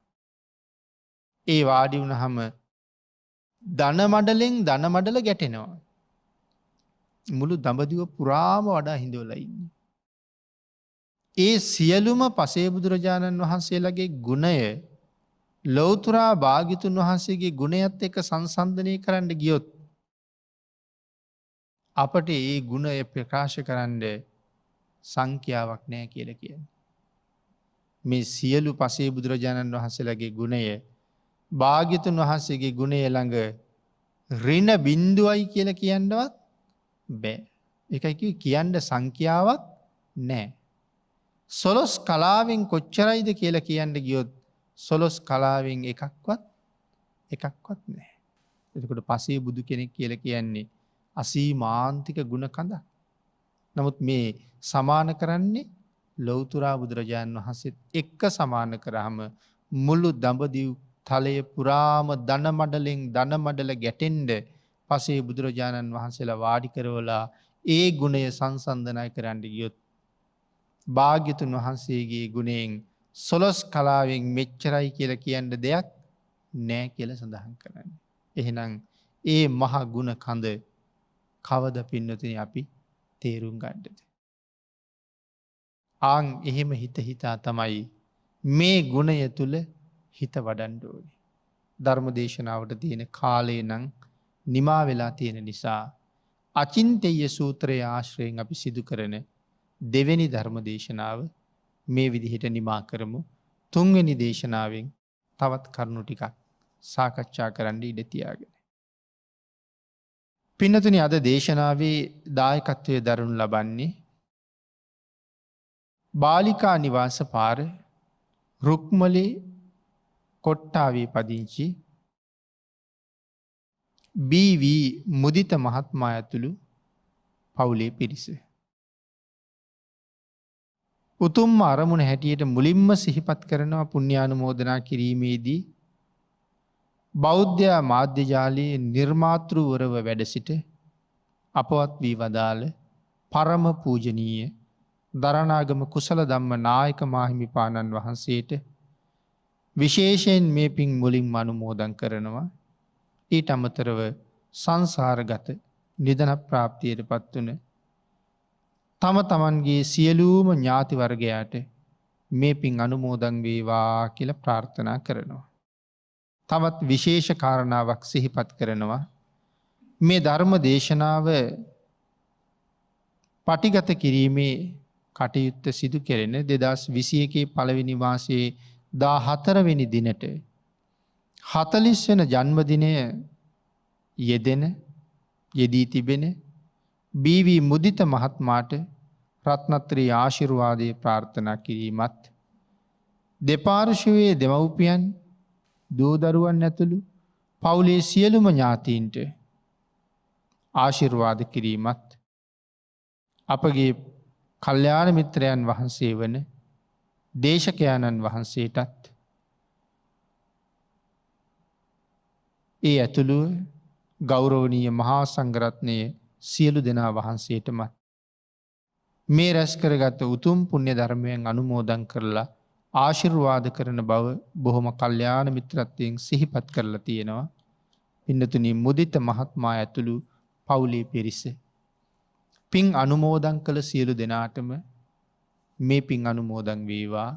ඒ වාඩි වුණහම ධනමඩලෙන් ධනමඩල ගැටෙනවා. මුළු දඹදිව පුරාම වඩා හිඳවලා ඉන්නේ. ඒ සියලුම පසේ බුදුරජාණන් වහන්සේලාගේ ගුණය ලෞතුරා භාග්‍යතුන් වහන්සේගේ ගුණයත් එක්ක සංසන්දනය කරන්න ගියොත් අපට ඒ ගුණය ප්‍රකාශ කරන්න සංඛ්‍යාවක් නෑ කියලා කියන්නේ. මේ සියලු පසේ බුදුරජාණන් වහන්සේලාගේ ගුණය භාග්‍යතුන් වහන්සේගේ ගුණය ළඟ ඍණ බිඳුවයි කියලා කියන්නවත් බෑ. ඒකයි කියන්න සංඛ්‍යාවක් නෑ. සොළොස් කලාවෙන් කොච්චරයිද කියලා කියන්න ගියොත් සොළොස් කලාවෙන් එකක්වත් නෑ. එතකොට පසේ බුදු කෙනෙක් කියලා කියන්නේ අසීමාන්තික ගුණ කඳක්. නමුත් මේ සමාන කරන්නේ ලෞතුරා බුදුරජාණන් වහන්සේත් එක්ක සමාන කරාම මුළු දඹදිව් තලය පුරාම ධනමඩලෙන් ධනමඩල ගැටෙන්ඩ පසේ බුදුරජාණන් වහන්සේලා වාඩි කරවලා ඒ ගුණය සංසන්ධනය කරන්න ගියොත් භාග්‍යතුන් වහන්සේගේ ගුණයෙන් සොළොස් කලාවෙන් මෙච්චරයි කියලා කියන්න දෙයක් නෑ කියලා සඳහන් කරන්නේ. එහෙනම් ඒ මහ ගුණ කඳ කවද පින්නතුනි අපි තේරුම් ගන්නද? ආන් එහෙම හිත හිතා තමයි මේ ගුණය තුල හිත වඩන්න ඕනේ. ධර්ම දේශනාවට තියෙන කාලේ නම් නිමා වෙලා තියෙන නිසා අචින්තේය සූත්‍රයේ ආශ්‍රයෙන් අපි සිදු කරන දෙවෙනි ධර්ම දේශනාව මේ විදිහට නිමා කරමු. තුන්වෙනි දේශනාවෙන් තවත් කරුණු ටිකක් සාකච්ඡා කරන්න ඉඩ තියාගෙන. පින්නතුනි අද දේශනාවේ දායකත්වයේ දරනු ලබන්නේ බාලිකා නිවාස පාර රුක්මලේ කොට්ටාවේ පදිංචි බී.වී. මුදිත මහත්මයා ඇතුළු පවුලේ පිරිස. උතුම් අරමුණ හැටියට මුලින්ම සිහිපත් කරනවා පුණ්‍යානුමෝදනා කිරීමේදී බෞද්ධ මාධ්‍ය ජාලයේ නිර්මාතෘවරව වැඩ සිට අපවත් වී වදාළ පරම පූජනීය දරණාගම කුසල ධම්ම නායක මාහිමිපාණන් වහන්සේට විශේෂයෙන් මේ පින් මුලින්ම අනුමෝදන් කරනවා. ඊට අමතරව සංසාරගත නිදන ප්‍රාප්තියට පත් වුණ තම තමන්ගේ සියලූම ඥාති වර්ගයාට මේ පින් අනුමෝදන් වේවා කියලා ප්‍රාර්ථනා කරනවා. තවත් විශේෂ කාරණාවක් සිහිපත් කරනවා. මේ ධර්ම දේශනාව පටිගත කිරීමේ කටයුත්ත සිදු කෙරෙන 2021 පළවෙනි මාසයේ 14 වෙනි දිනට 40 වෙනි ජන්මදිනය යෙදී තිබෙන බී.වී. මුදිත මහත්මයාට රත්නත්‍රී ආශිර්වාදයේ ප්‍රාර්ථනා කිරීමත් දෙපාර්ශ්වයේ දෙමව්පියන් දූ දරුවන් ඇතුළු පවුලේ සියලුම ඥාතීන්ට ආශිර්වාද කිරීමත් අපගේ කල්යාණ මිත්‍රයන් වහන්සේ වන දේශකයාණන් වහන්සේටත් ඒ ඇතුළුව ගෞරවනීය මහා සංඝරත්නයේ සියලු දෙනා වහන්සේටමත් මේ රැස් කරගත් උතුම් පුණ්‍ය ධර්මයන් අනුමෝදන් කරලා ආශිර්වාද කරන බව බොහොම කල්යාණ මිත්‍රත්වයෙන් සිහිපත් කරලා තියෙනවා. පින්නතුනි මුදිත මහත්මයා ඇතුළු පවුලේ පිරිස පින් අනුමෝදන් කළ සියලු දෙනාටම මේ පින් අනුමෝදන් වේවා.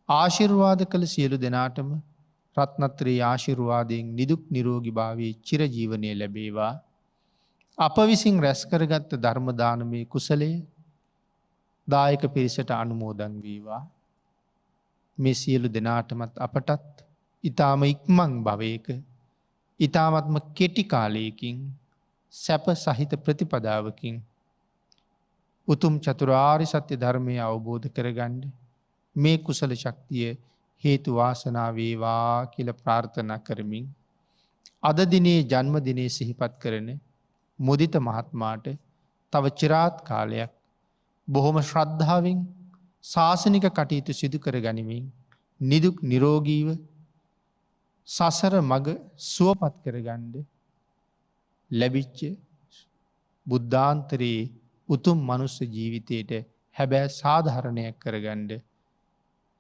ආශිර්වාද කළ සියලු දෙනාටම රත්නත්‍රී ආශිර්වාදයෙන් නිදුක් නිරෝගී භාවයේ චිරජීවනයේ ලැබේවා. අප විසින් රැස් කරගත් ධර්ම දානමේ කුසලයේ දායක පිරිසට අනුමෝදන් වේවා. මේ සියලු දෙනාටමත් අපටත් ඊ타ම ඉක්මන් භවයක ඊ타මත්ම කෙටි කාලයකින් සැප සහිත ප්‍රතිපදාවකින් උතුම් චතුරාර්ය සත්‍ය ධර්මය අවබෝධ කරගන්න මේ කුසල ශක්තිය හේතු වාසනා වේවා කියලා ප්‍රාර්ථනා කරමින් අද දිනේ ජන්මදිනයේ සිහිපත් කරන මුදිත මහත්මයාට තව চিරාත් කාලයක් බොහොම ශ්‍රද්ධාවෙන් ශාසනික කටයුතු සිදු කර ගනිමින් නිදුක් නිරෝගීව සසර මඟ සුවපත් කරගන්න ලැබිච්ච බුද්ධාන්තරයේ උතුම් මනුස්ස ජීවිතයට හැබෑ සාධාරණයක් කරගන්න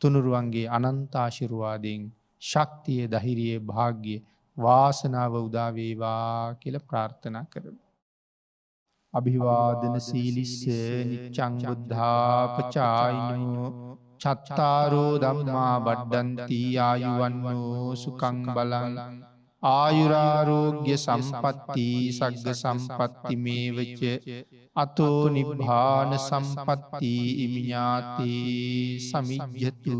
තුනුරුවන්ගේ අනන්තාශිරුවාදයෙන් ශක්තිය දහිරිය භාග්‍ය වාසනාව උදාවේවා කියල ප්‍රාර්ථනා කරමු. අභිවාදන සීලිස්ස නිච්චං බුද්ධාපචායිනෝ චත්තාරෝ ධම්මා වඩ්ඩන්ති ආයුවන්නෝ සුකං බලං ආයුරාරෝග්‍ය සම්පත්ති සග්ග සම්පත්ති මේවච අතෝ නිබ්බාන සම්පත්ති ඉමිඥාති සමිජ්ජතු